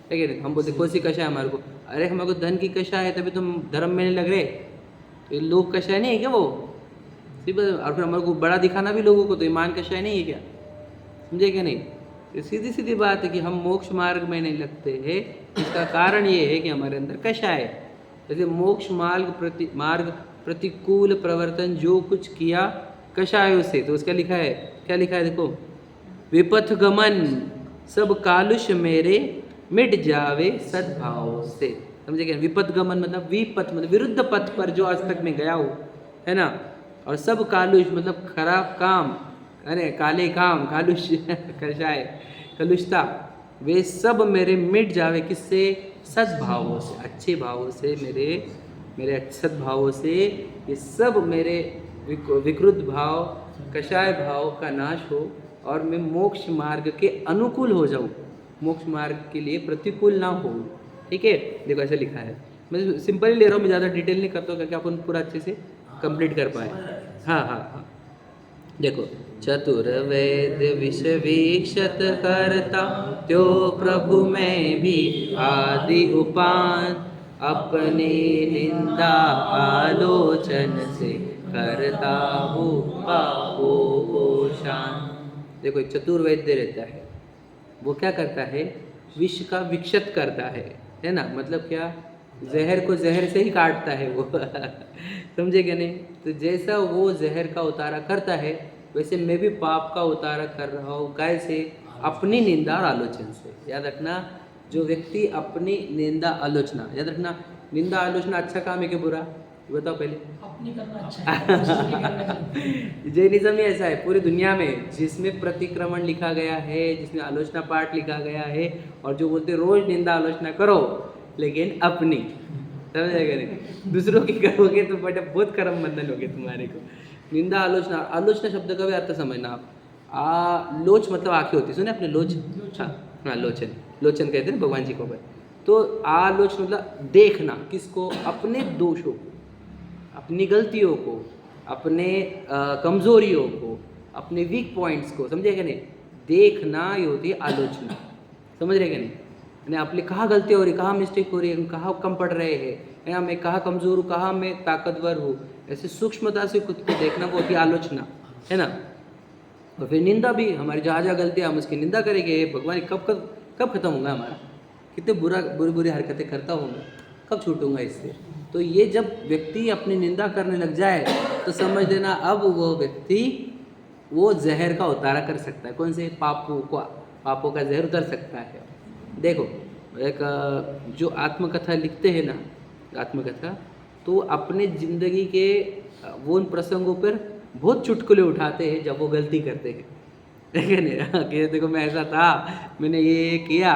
S1: ठीक है? हम बोलते कौन सी कषाय हमारे को, अरे हमारे को धन की कषाय है तभी तुम धर्म में नहीं लग रहे, तो ये लोग कषाय नहीं है क्या वो? और फिर हमारे को बड़ा दिखाना भी लोगों को, तो ईमान कषाय नहीं है क्या? समझे क्या नहीं? तो सीधी सीधी बात है कि हम मोक्ष मार्ग में नहीं लगते हैं, इसका कारण ये है कि हमारे अंदर कषाय है। जैसे मोक्ष मार्ग प्रतिकूल प्रवर्तन जो कुछ किया कषायों से, तो उसका लिखा है, क्या लिखा है देखो, विपथ गमन, सब कालुष मेरे मिट जावे सद्भाव से। समझे क्या? विपथ गमन मतलब विपथ मतलब विरुद्ध पथ पर जो आज तक मैं गया हूँ, है ना। और सब कालुष मतलब खराब काम, अरे काले काम, कालुष कषाय, कलुषता, वे सब मेरे मिट जावे। किससे? सद्भावों से, अच्छे भावों से, मेरे सद्भावों से ये सब मेरे विकृत भाव, कषाय भाव का नाश हो और मैं मोक्ष मार्ग के अनुकूल हो जाऊँ, मोक्ष मार्ग के लिए प्रतिकूल ना हो। ठीक है, देखो ऐसे लिखा है। मैं सिंपल ही ले रहा हूँ, मैं ज़्यादा डिटेल नहीं करता हूँ क्योंकि अपन पूरा अच्छे से कंप्लीट कर पाए। हाँ हाँ हाँ, देखो, चतुर्वेद विषय वीक्षत करता, त्यो प्रभु में भी आदि उपान, अपनी निंदा आलोचन से करता हूँ पापों को शान। देखो, एक चतुर्वेद्य रहता है, वो क्या करता है? विष का विक्षत करता है ना। मतलब क्या? जहर को जहर से ही काटता है वो समझे क्या नहीं? तो जैसा वो जहर का उतारा करता है, वैसे मैं भी पाप का उतारा कर रहा हूँ। कैसे? अपनी निंदा और आलोचना से। याद रखना, जो व्यक्ति अपनी निंदा आलोचना, याद रखना, निंदा आलोचना अच्छा काम है कि बुरा? बताओ पहले।
S2: अपनी करना अच्छा है।
S1: जैनिज्म ही ऐसा है पूरी दुनिया में, जिसमें प्रतिक्रमण लिखा गया है, जिसमें आलोचना पाठ लिखा गया है, और जो बोलते रोज निंदा आलोचना करो लेकिन अपनी, समझेगा नहीं, दूसरों की करोगे तो बेटा बहुत कर्म बंधन होगे तुम्हारे को। निंदा आलोचना, आलोचना शब्द का भी अर्थ समझना आप। लोच मतलब आंखें होती, सुने अपने लोच? हाँ, लोचन, लोचन कहते हैं भगवान जी को। तो आलोचना मतलब देखना, किसको? अपने दोषों को, अपनी गलतियों को, अपने कमजोरियों को, अपने वीक पॉइंट्स को, समझेगा नहीं? देखना ये होती है आलोचना, समझ रहे क्या नहीं? यानी आपने कहाँ गलती हो रही, कहाँ मिस्टेक हो रही है, कहाँ कम पड़ रहे हैं, या मैं कहाँ कमज़ोर हूँ, कहाँ मैं ताकतवर हूँ, ऐसे सूक्ष्मता से खुद को देखना, वो होती है आलोचना, है ना। और फिर निंदा भी, हमारी जहाँ जहाँ गलतियाँ हम उसकी निंदा करेंगे, भगवान कब खत्म होगा हमारा? कितने बुरी हरकतें करता होगा, कब छूटूंगा इससे? तो ये जब व्यक्ति अपनी निंदा करने लग जाए तो समझ लेना अब वो व्यक्ति वो जहर का उतारा कर सकता है। कौन से? पापों का जहर उतर सकता है। देखो, एक जो आत्मकथा लिखते हैं ना, आत्मकथा, तो अपने ज़िंदगी के वो उन प्रसंगों पर बहुत चुटकुले उठाते हैं जब वो गलती करते हैं, ठीक है नहीं? कि देखो मैं ऐसा था, मैंने ये किया।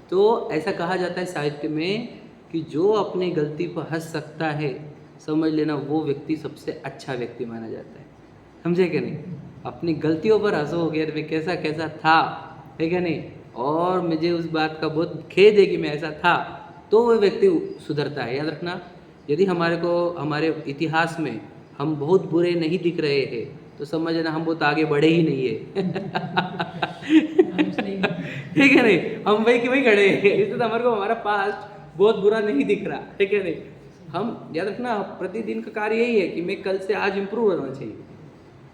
S1: तो ऐसा कहा जाता है साहित्य में कि जो अपनी गलती पर हंस सकता है, समझ लेना वो व्यक्ति सबसे अच्छा व्यक्ति माना जाता है। समझे क्या नहीं? अपनी गलतियों पर हंसोगे, मैं कैसा कैसा था, ठीक है नहीं, और मुझे उस बात का बहुत खेद है कि मैं ऐसा था, तो वो व्यक्ति सुधरता है। याद रखना, यदि हमारे इतिहास में हम बहुत बुरे नहीं दिख रहे हैं तो समझ लेना हम बहुत आगे बढ़े ही नहीं है ठीक है नहीं? हम वही कि वही खड़े हैं, इसलिए तो हमारे को हमारा पास्ट बहुत बुरा नहीं दिख रहा, ठीक है नहीं? हम याद रखना, प्रतिदिन का कार्य यही है कि मैं कल से आज इम्प्रूव होना चाहिए,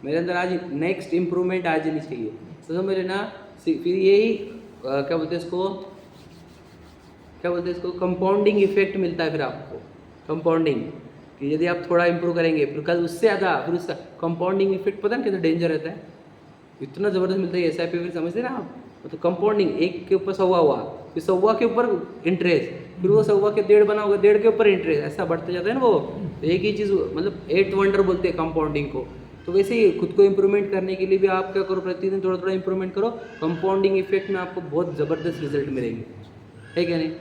S1: मेरे अंदर आज नेक्स्ट इम्प्रूवमेंट आ जानी चाहिए। तो समझ लेना, फिर यही क्या बोलते हैं इसको कंपाउंडिंग इफेक्ट मिलता है फिर आपको। कंपाउंडिंग, कि यदि आप थोड़ा इंप्रूव करेंगे फिर कल उससे ज़्यादा, फिर उसका कंपाउंडिंग इफेक्ट पता नहीं कितना डेंजर रहता है, इतना ज़बरदस्त मिलता है। SIP फिर समझते ना आप, मतलब कंपाउंडिंग, एक के ऊपर 100 हुआ, फिर 100 के ऊपर इंटरेस्ट, फिर वो 100 के 1.5 बना होगा, 1.5 के ऊपर इंटरेस्ट, ऐसा बढ़ते जाता है ना वो। तो एक ही चीज़, मतलब 8th वंडर बोलते हैं कंपाउंडिंग को। तो वैसे ही खुद को इम्प्रूवमेंट करने के लिए भी आप क्या करो, प्रतिदिन थोड़ा थोड़ा इम्प्रूवमेंट करो, कंपाउंडिंग इफेक्ट में आपको बहुत ज़बरदस्त रिजल्ट मिलेंगे, है क्या नहीं?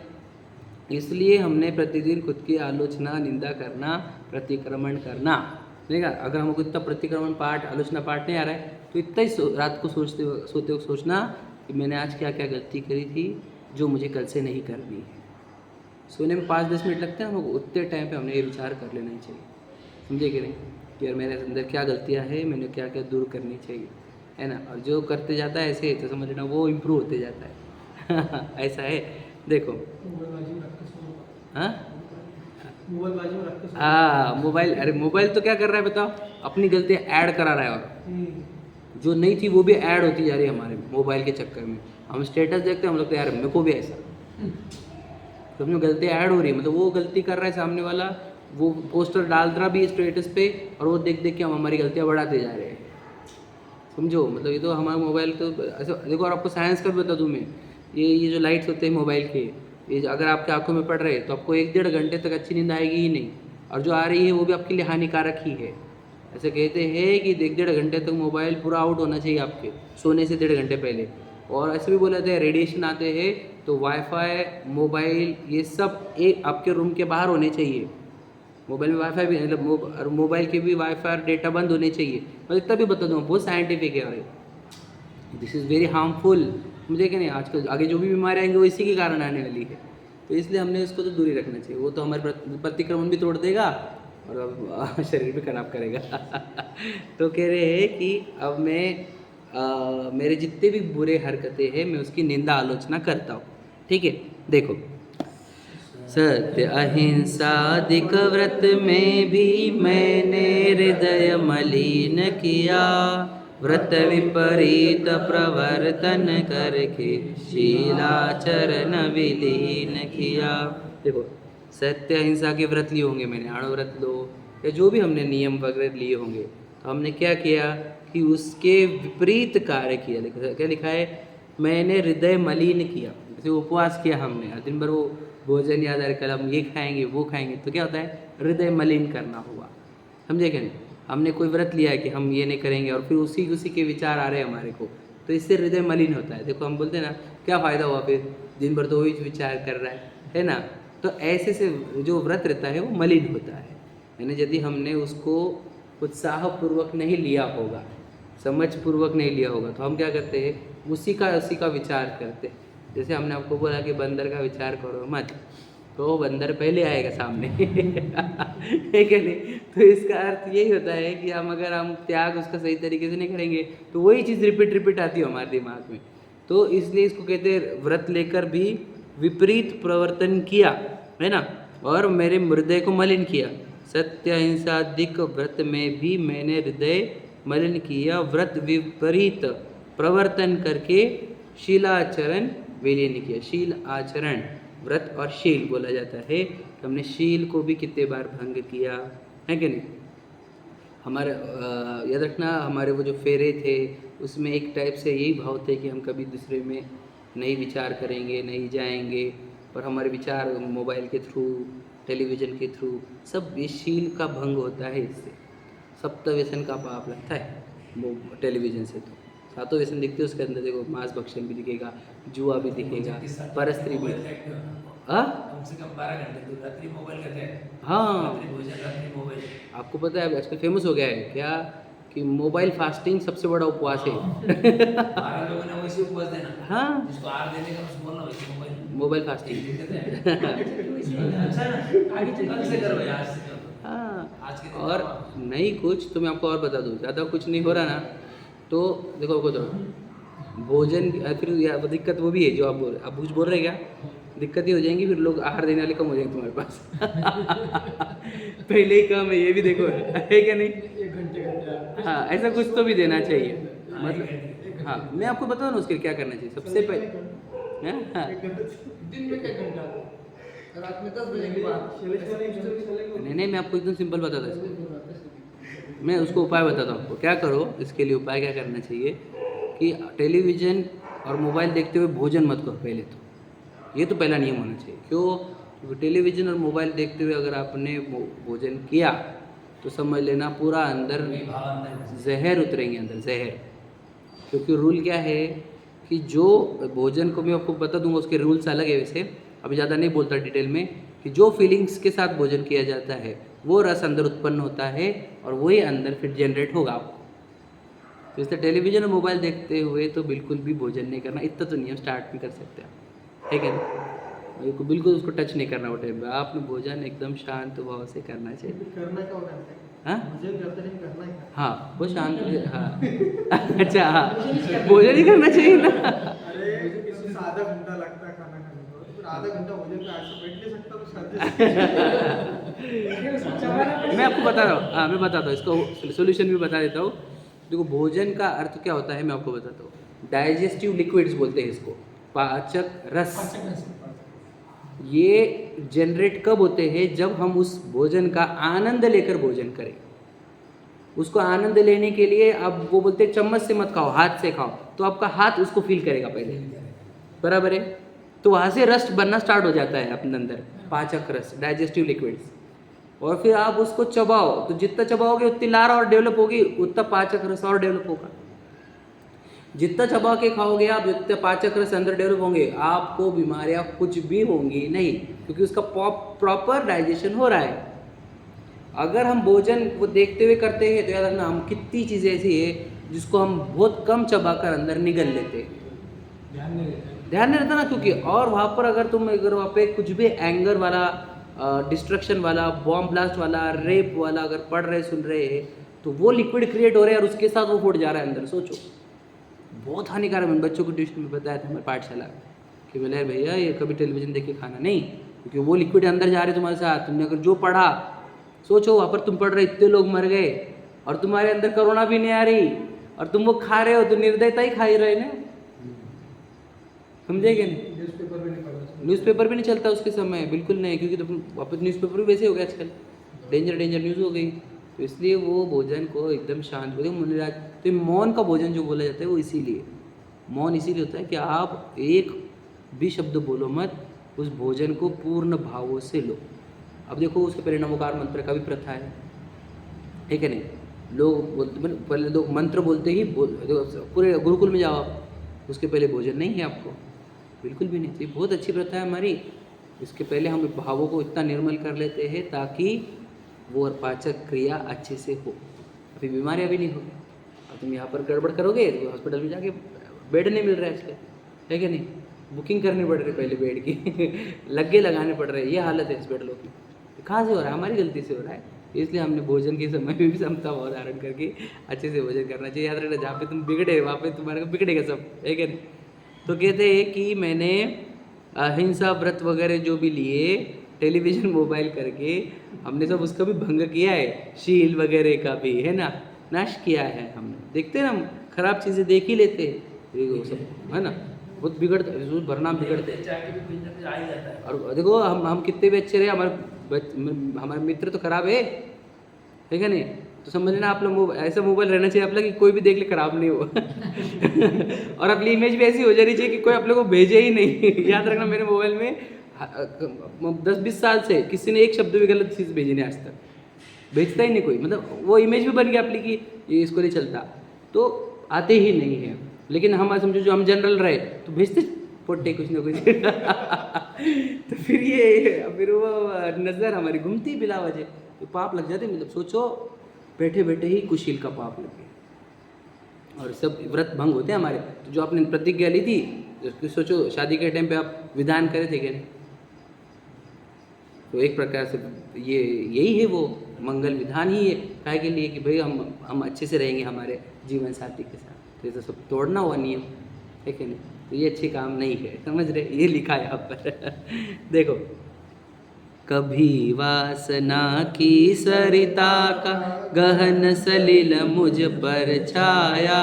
S1: इसलिए हमने प्रतिदिन खुद की आलोचना, निंदा करना, प्रतिक्रमण करना, ठीक है? अगर हमको इतना प्रतिक्रमण पाठ, आलोचना पाठ नहीं आ रहा है तो इतना ही रात को सोते वक्त सोचना कि मैंने आज क्या क्या गलती करी थी जो मुझे कल से नहीं करनी है। सोने में 5-10 मिनट लगते हैं हमको, उतने टाइम पे हमने ये विचार कर लेना ही चाहिए, समझे कि नहीं? कि यार मेरे अंदर क्या गलतियाँ हैं, मैंने क्या क्या दूर करनी चाहिए, है ना? और जो करते जाता है ऐसे तो समझ लेना वो इम्प्रूव होते जाता है ऐसा है। देखो, हाँ मोबाइल, अरे मोबाइल तो क्या कर रहा है बताओ, अपनी गलतियाँ ऐड करा रहा है, और जो नहीं थी वो भी ऐड होती जा रही है हमारे मोबाइल के चक्कर में। हम स्टेटस देखते हैं, हम लोग यार मेरे को भी ऐसा, तो अपनी गलतियाँ ऐड हो रही है, मतलब वो गलती कर रहा है सामने वाला, वो पोस्टर डाल रहा भी स्टेटस पे, और वो देख देख के हम हमारी गलतियाँ बढ़ाते जा रहे हैं, समझो, मतलब ये तो हमारा मोबाइल तो ऐसे देखो। और आपको साइंस का भी बता दूँ मैं, ये जो लाइट्स होते हैं मोबाइल के, ये अगर आपके आंखों में पड़ रहे हैं तो आपको 1-1.5 घंटे तक अच्छी नींद आएगी ही नहीं, और जो आ रही है वो भी आपके लिए हानिकारक ही है। ऐसे कहते हैं कि 1-1.5 घंटे तक मोबाइल पूरा आउट होना चाहिए आपके सोने से 1.5 घंटे पहले। और ऐसे भी बोला जाता है रेडिएशन आते हैं तो वाईफाई, मोबाइल, ये सब एक आपके रूम के बाहर होने चाहिए। मोबाइल में वाईफाई भी मतलब मोबाइल के भी वाईफाई और डेटा बंद होने चाहिए। मैं इतना भी बता दूँ, बहुत साइंटिफिक है। और दिस इज़ वेरी हार्मफुल। मुझे क्या नहीं, आजकल आगे जो भी बीमारी आएंगी वो इसी के कारण आने वाली है। तो इसलिए हमने इसको तो दूरी रखना चाहिए। वो तो हमारे प्रतिक्रमण भी तोड़ देगा और अब शरीर भी खराब करेगा। तो कह रहे हैं कि अब मैं मेरे जितने भी बुरे हरकतें हैं मैं उसकी निंदा आलोचना करता हूँ। ठीक है, देखो, सत्य अहिंसा अधिक व्रत में भी मैंने हृदय मलिन किया, व्रत विपरीत प्रवर्तन करके शीलाचरण विलीन किया। देखो, सत्य अहिंसा के व्रत लिए होंगे मैंने, अणु व्रत लो या जो भी हमने नियम वगैरह लिए होंगे, तो हमने क्या किया कि उसके विपरीत कार्य किया। देखो क्या लिखा है, मैंने हृदय मलिन किया। जैसे उपवास किया हमने, दिन भर वो भोजन याद आ कल हम ये खाएंगे वो खाएंगे, तो क्या होता है, हृदय मलिन करना हुआ। समझे क्या नहीं? हमने कोई व्रत लिया है कि हम ये नहीं करेंगे और फिर उसी के विचार आ रहे हैं हमारे को, तो इससे हृदय मलिन होता है। देखो हम बोलते हैं ना, क्या फ़ायदा हुआ, फिर दिन भर तो वही विचार कर रहा है ना। तो ऐसे से जो व्रत रहता है वो मलिन होता है। यानी यदि हमने उसको उत्साहपूर्वक नहीं लिया होगा, समझपूर्वक नहीं लिया होगा, तो हम क्या करते हैं, उसी का विचार करते हैं। जैसे हमने आपको बोला कि बंदर का विचार करो मत, तो वो बंदर पहले आएगा सामने। है क्या नहीं? तो इसका अर्थ यही होता है कि अगर हम त्याग उसका सही तरीके से नहीं करेंगे तो वही चीज़ रिपीट आती है हमारे दिमाग में। तो इसलिए इसको कहते हैं व्रत लेकर भी विपरीत प्रवर्तन किया, है ना, और मेरे हृदय को मलिन किया। सत्य अहिंसा अधिक व्रत में भी मैंने हृदय मलिन किया, व्रत विपरीत प्रवर्तन करके शीलाचरण विलीन किया। शील आचरण, व्रत और शील बोला जाता है। हमने शील को भी कितने बार भंग किया है कि नहीं। हमारे याद रखना, हमारे वो जो फेरे थे उसमें एक टाइप से यही भाव थे कि हम कभी दूसरे में नहीं विचार करेंगे, नहीं जाएंगे, और हमारे विचार मोबाइल के थ्रू, टेलीविज़न के थ्रू, सब ये शील का भंग होता है। इससे सप्त व्यसन का पाप लगता है वो टेलीविज़न से। तो सातों व्यसन दिखते हैं उसके अंदर। देखो, मांस भक्षण भी दिखेगा, जुआ भी दिखेगा, परस्त्री भी।
S2: कम से कम 12 घंटे तो रात्रि मोबाइल करते हैं।
S1: हाँ,
S2: रात्रि मोबाइल।
S1: आपको पता है आजकल फेमस हो गया है क्या कि मोबाइल फास्टिंग सबसे बड़ा उपवास है।
S2: 12 लोगों ने वैसे उपवास देना।
S1: हाँ,
S2: जिसको आर देने का उसको बोलना वैसे
S1: मोबाइल फास्टिंग।
S2: अच्छा ना, आगे चल से करो यार, आज से करो।
S1: हाँ,
S2: आज के दिन
S1: और नहीं कुछ तो मैं आपको और बता दूँ, ज़्यादा कुछ नहीं हो रहा ना, तो देखो आपको तो भोजन फिर दिक्कत वो भी है जो आप कुछ बोल रहे क्या, दिक्कत ही हो जाएंगी, फिर लोग आहार देने वाले कम हो जाएंगे तुम्हारे पास। पहले ही कम है, ये भी देखो, है क्या नहीं।
S2: 1 घंटे
S1: हाँ, ऐसा कुछ तो भी देना चाहिए। मतलब हाँ, मैं आपको बताऊँ ना उसके लिए क्या करना चाहिए सबसे पहले। हाँ,
S2: दिन में क्या घंटा, रात में 10 बजे के बाद।
S1: नहीं, मैं आपको एकदम सिंपल बताता हूँ इसको। मैं उसको उपाय बताता हूँ आपको, क्या करो इसके लिए। उपाय क्या करना चाहिए कि टेलीविज़न और मोबाइल देखते हुए भोजन मत करो पहले तो। ये तो पहला नियम होना चाहिए। क्यों? क्योंकि टेलीविज़न और मोबाइल देखते हुए अगर आपने भोजन किया तो समझ लेना पूरा अंदर जहर उतरेंगे, अंदर जहर। क्योंकि रूल क्या है कि जो भोजन को मैं आपको बता दूंगा, उसके रूल्स अलग है वैसे, अभी ज़्यादा नहीं बोलता डिटेल में, कि जो फीलिंग्स के साथ भोजन किया जाता है वो रस अंदर उत्पन्न होता है और वही अंदर फिर जनरेट होगा आपको। तो इसलिए टेलीविज़न और मोबाइल देखते हुए तो बिल्कुल भी भोजन नहीं करना। इतना तो नियम स्टार्ट भी कर सकते हैं, ठीक है ना। बिल्कुल उसको टच नहीं करना वो टाइम पे। आपने भोजन एकदम शांत भाव से करना चाहिए।
S2: करना क्या होता है?
S1: हाँ,
S2: भोजन करते नहीं, करना है।
S1: हाँ, वो शांत। हाँ, अच्छा, हाँ, भोजन ही करना चाहिए ना।
S2: अरे इसमें आधा घंटा लगता है खाना खाने को, फिर आधा घंटा भोजन पे आज बैठ नहीं सकता तो शांति।
S1: मैं आपको बता रहा हूँ, हाँ मैं बताता हूँ इसको, सोल्यूशन भी बता देता हूँ। देखो, भोजन का अर्थ क्या होता है मैं आपको बताता हूँ। डाइजेस्टिव लिक्विड्स बोलते हैं इसको, पाचक रस। ये जनरेट कब होते हैं? जब हम उस भोजन का आनंद लेकर भोजन करें। उसको आनंद लेने के लिए अब वो बोलते हैं चम्मच से मत खाओ, हाथ से खाओ, तो आपका हाथ उसको फील करेगा पहले, बराबर है। तो वहाँ से रस्ट बनना स्टार्ट हो जाता है अपने अंदर, पाचक रस, डाइजेस्टिव लिक्विड्स, और फिर आप उसको चबाओ, तो जितना चबाओगे उतनी लार और डेवलप होगी, उतना पाचक रस और डेवलप होगा। जितना चबा के खाओगे आप, जितना पाचक रस अंदर डेवलप होंगे, आपको बीमारियां कुछ भी होंगी नहीं, क्योंकि उसका प्रॉपर डाइजेशन हो रहा है। अगर हम भोजन को देखते हुए करते हैं तो याद रखना, हम कितनी चीज़ें ऐसी है जिसको हम बहुत कम चबाकर अंदर निगल लेते हैं, ध्यान नहीं रहता ना, क्योंकि और वहाँ पर अगर वहाँ पे कुछ भी एंगर वाला, डिस्ट्रक्शन वाला, बॉम्ब ब्लास्ट वाला, रेप वाला अगर पढ़ रहे सुन रहे हैं, तो वो लिक्विड क्रिएट हो रहे हैं और उसके साथ वो फूट जा रहा है अंदर। सोचो, बहुत हानिकारक। मैंने बच्चों को ट्यूशन में बताया था हमारे पाठशाला कि बोले भैया ये कभी टेलीविजन देख के खाना नहीं, क्योंकि वो लिक्विड अंदर जा रहे तुम्हारे साथ। तुमने अगर जो पढ़ा, सोचो वहाँ पर तुम पढ़ रहे, इतने लोग मर गए और तुम्हारे अंदर कोरोना भी नहीं आ रही और तुम वो खा रहे हो, तो निर्दयता ही खा ही रहे ना, समझे क्या नहीं? न्यूज़पेपर भी नहीं चलता उसके समय, बिल्कुल नहीं, क्योंकि तो वापस न्यूज़पेपर भी वैसे हो गया आजकल, डेंजर न्यूज़ हो गई। तो इसलिए वो भोजन को एकदम शांत हो गया। तो मौन का भोजन जो बोला जाता है वो इसीलिए, मौन इसीलिए होता है कि आप एक भी शब्द बोलो मत, उस भोजन को पूर्ण भावों से लो। अब देखो उसके पहले नमोकार मंत्र का भी प्रथा है, ठीक है नहीं? लोग पहले लोग मंत्र बोलते ही पूरे गुरुकुल में जाओ आप, उसके पहले भोजन नहीं है आपको, बिल्कुल भी नहीं। तो ये बहुत अच्छी प्रथा है हमारी। इसके पहले हम भावों को इतना निर्मल कर लेते हैं ताकि वो पाचक क्रिया अच्छे से हो, अभी बीमारियाँ भी नहीं होगी। अब तुम यहाँ पर गड़बड़ करोगे तो हॉस्पिटल में जाके बेड नहीं मिल रहा है इसलिए, है कि नहीं? बुकिंग करनी पड़ रही पहले बेड की लगे लगाने पड़ रहे हैं, ये हालत है हॉस्पिटलों की। कहाँ से हो रहा है? हमारी गलती से हो रहा है। इसलिए हमने भोजन के समय में भी समता भाव धारण करके अच्छे से भोजन करना चाहिए। याद रखना, जहाँ पे तुम बिगड़े वहाँ पे तुम्हारे को बिगड़ेगा सब, है कि नहीं? तो कहते हैं कि मैंने अहिंसा व्रत वगैरह जो भी लिए, टेलीविज़न मोबाइल करके हमने सब उसका भी भंग किया है, शील वगैरह का भी, है ना, नाश किया है हमने। देखते हैं ना, हम खराब चीज़ें देख ही लेते हैं, वो सब, है ना, बहुत बिगड़ता है, परिणाम बिगड़ते हैं। और देखो हम कितने भी अच्छे रहे, हमारे मित्र तो खराब है क्या नहीं? तो समझ लेना आप लोग ऐसा मोबाइल रहना चाहिए आप लोग कि कोई भी देख ले खराब नहीं हो और अपनी इमेज भी ऐसी हो जानी चाहिए कि कोई आप लोग को भेजे ही नहीं याद रखना, मेरे मोबाइल में 10-20 साल से किसी ने एक शब्द भी गलत चीज़ भेजी नहीं आज तक, भेजता ही नहीं कोई, मतलब वो इमेज भी बन गया अपनी कि ये इसको नहीं चलता, तो आते ही नहीं है। लेकिन हम समझो जो हम जनरल रहे तो भेजते पोटे कुछ ना कुछ तो फिर वो नज़र हमारी घूमती बिला वजह, तो पाप लग जाते। मतलब सोचो, बैठे बैठे ही कुशील का पाप लग गया और सब व्रत भंग होते हैं हमारे। तो जो आपने प्रतिज्ञा ली थी, सोचो शादी के टाइम पे आप विधान करे थे क्या नहीं? तो एक प्रकार से यही है वो मंगल विधान ही है, काहे के लिए कि भाई हम अच्छे से रहेंगे हमारे जीवन साथी के साथ। तो ये तो सब तोड़ना हुआ नियम है कि नहीं? तो ये अच्छे काम नहीं है, समझ रहे? ये लिखा है यहाँ पर देखो, कभी वासना की सरिता का गहन सलिल मुझ पर छाया,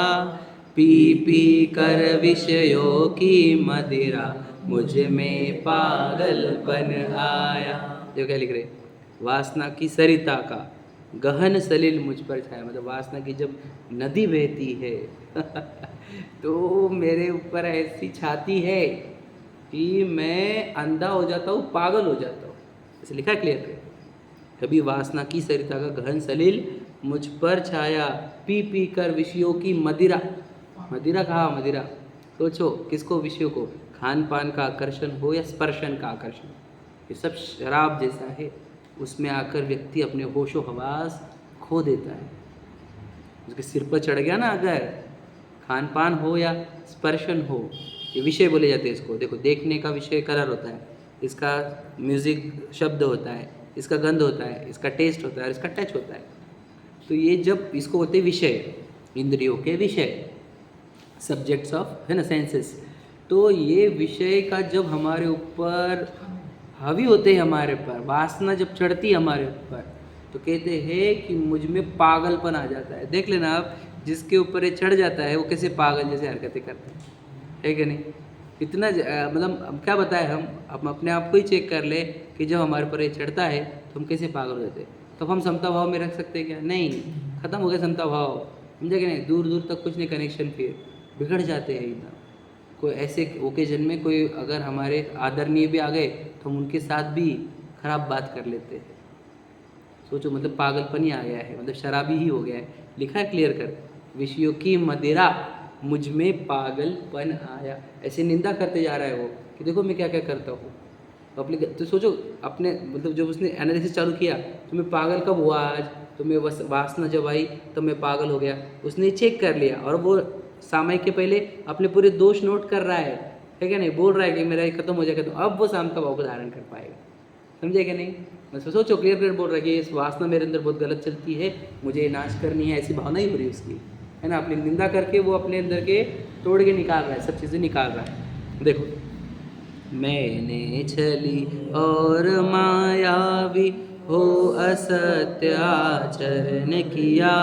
S1: पी पी कर विषयों की मदिरा मुझ में पागलपन आया। देखो क्या लिख रहे, वासना की सरिता का गहन सलिल मुझ पर छाया, मतलब वासना की जब नदी बहती है तो मेरे ऊपर ऐसी छाती है कि मैं अंधा हो जाता हूँ, पागल हो जाता हूँ। ऐसे लिखा है क्लियर है, कभी वासना की सरिता का गहन सलिल मुझ पर छाया, पी पी कर विषयों की मदिरा। मदिरा कहा? मदिरा सोचो किसको? विषयों को। खान पान का आकर्षण हो या स्पर्शन का आकर्षण, ये सब शराब जैसा है। उसमें आकर व्यक्ति अपने होशो हवास खो देता है। उसके सिर पर चढ़ गया ना, अगर खान पान हो या स्पर्शन हो, ये विषय बोले जाते हैं इसको। देखो, देखने का विषय कलर होता है, इसका म्यूज़िक शब्द होता है, इसका गंध होता है, इसका टेस्ट होता है और इसका टच होता है। तो ये जब इसको होते हैं विषय, इंद्रियों के विषय, सब्जेक्ट्स ऑफ, है ना, सेंसेस। तो ये विषय का जब हमारे ऊपर हावी होते हैं, हमारे पर वासना जब चढ़ती है हमारे ऊपर, तो कहते हैं कि मुझ में पागलपन आ जाता है। देख लेना आप, जिसके ऊपर ये चढ़ जाता है वो कैसे पागल जैसे हरकतें करते है कि नहीं? इतना मतलब अब क्या बताएं, हम अपने आप को ही चेक कर ले कि जब हमारे पर ये चढ़ता है तो हम कैसे पागल हो जाते हैं। तो हम समता भाव में रख सकते हैं क्या? नहीं, ख़त्म हो गया समता भाव, समझे कि नहीं, दूर दूर तक कुछ नहीं कनेक्शन, फिर बिगड़ जाते हैं एकदम। कोई ऐसे ओकेजन में कोई अगर हमारे आदरणीय भी आ गए तो हम उनके साथ भी खराब बात कर लेते हैं। सोचो, मतलब पागलपन ही आ गया है, मतलब शराबी ही हो गया है। लिखा है क्लियर कर, विषयों की मदिरा मुझ में पागलपन आया, ऐसे निंदा करते जा रहा है वो कि देखो मैं क्या क्या करता हूँ अपने। तो सोचो अपने, मतलब जब उसने एनालिसिस चालू किया तो मैं पागल कब हुआ आज, तो मैं वासना जब आई तो मैं पागल हो गया, उसने चेक कर लिया और वो सामयिक के पहले अपने पूरे दोष नोट कर रहा है क्या नहीं, बोल रहा है कि मेरा ये खत्म हो जाएगा, तो अब वो सामता भाव को धारण कर पाएगा। समझे कि नहीं? मैं सोचो क्लियर क्लियर बोल रहा है कि इस वासना मेरे अंदर बहुत गलत चलती है, मुझे नाश करनी है, ऐसी भावना ही हो रही है उसकी, है ना। अपनी निंदा करके वो अपने अंदर के तोड़ के निकाल रहा है, सब चीज़ें निकाल रहा है। देखो, मैंने छली और मायावी हो असत्य आचरण किया,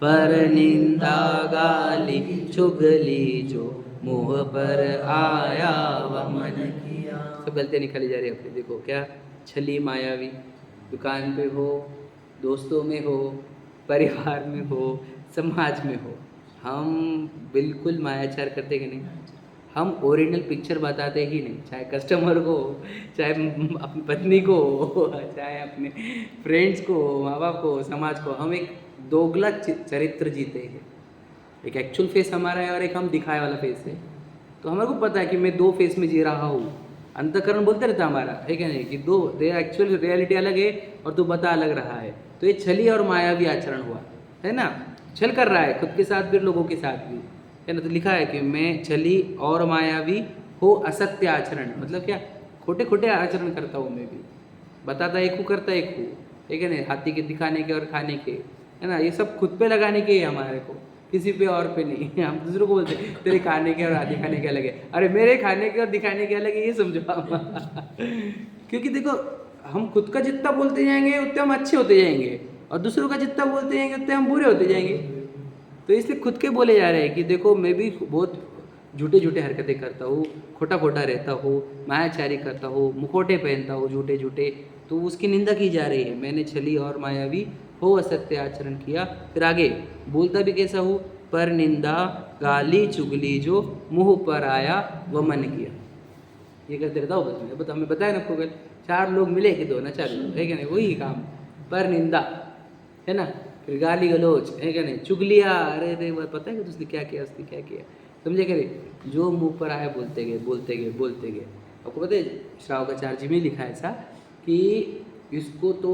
S1: पर निंदा गाली चुगली जो मुँह पर आया वमन किया। सब गलतियाँ निकाली जा रही है अपनी। देखो क्या, छली मायावी, दुकान पे हो, दोस्तों में हो, परिवार में हो, समाज में हो, हम बिल्कुल मायाचार करते कि नहीं? हम ओरिजिनल पिक्चर बताते ही नहीं, चाहे कस्टमर को, चाहे अपनी पत्नी को, चाहे अपने फ्रेंड्स को, माँ बाप को, समाज को, हम एक दोगला चरित्र जीते हैं। एक एक्चुअल फेस हमारा है और एक हम दिखाए वाला फेस है। तो हमारे को पता है कि मैं दो फेस में जी रहा हूँ, अंतःकरण बोलते रहता हमारा, है क्या नहीं, कि दो एक्चुअल रियलिटी अलग है और तू बता अलग रहा है। तो ये छली और मायावी आचरण हुआ, है ना। छल कर रहा है खुद के साथ भी, लोगों के साथ भी, है ना। तो लिखा है कि मैं छली और मायावी हो असत्य आचरण, मतलब क्या, खोटे खोटे आचरण करता हूँ मैं भी, बताता एक हूँ करता एक हूँ, ठीक है ना। हाथी के दिखाने के और खाने के, है ना, ये सब खुद पे लगाने के है हमारे को, किसी पे और पे नहीं। हम दूसरों को बोलते हैं तेरे खाने के और दिखाने के अलग है, अरे मेरे खाने के और दिखाने के अलग है, ये समझो क्योंकि देखो, हम खुद का जितना बोलते जाएंगे उतने हम अच्छे होते जाएंगे, और दूसरों का जितना बोलते जाएंगे उतने हम बुरे होते जाएंगे। तो इसलिए खुद के बोले जा रहे हैं कि देखो मैं भी बहुत झूठे झूठे हरकतें करता हूँ, खोटा खोटा रहता हूँ, मायाचारी करता हूँ, मुखोटे पहनता हूँ झूठे झूठे, तो उसकी निंदा की जा रही है। मैंने छली और मायावी हो असत्य आचरण किया। फिर आगे बोलता भी कैसा हूँ, पर निंदा गाली चुगली जो मुँह पर आया वह मन किया। ये करते रहता हूँ बस मैं, बता, हमें बताया ना आपको कल, 4 लोग मिले कि 2 ना 4 लोग, है क्या नहीं, वही काम, पर निंदा, है ना, फिर गाली गलोच, है क्या नहीं, चुगलिया, अरे अरे वो पता है कि उसने क्या किया, उसने क्या किया, समझे क्या नहीं, जो मुँह पर आया बोलते गए बोलते गए बोलते गए। आपको पता है श्रावकाचार्य जी में लिखा है ऐसा कि इसको तो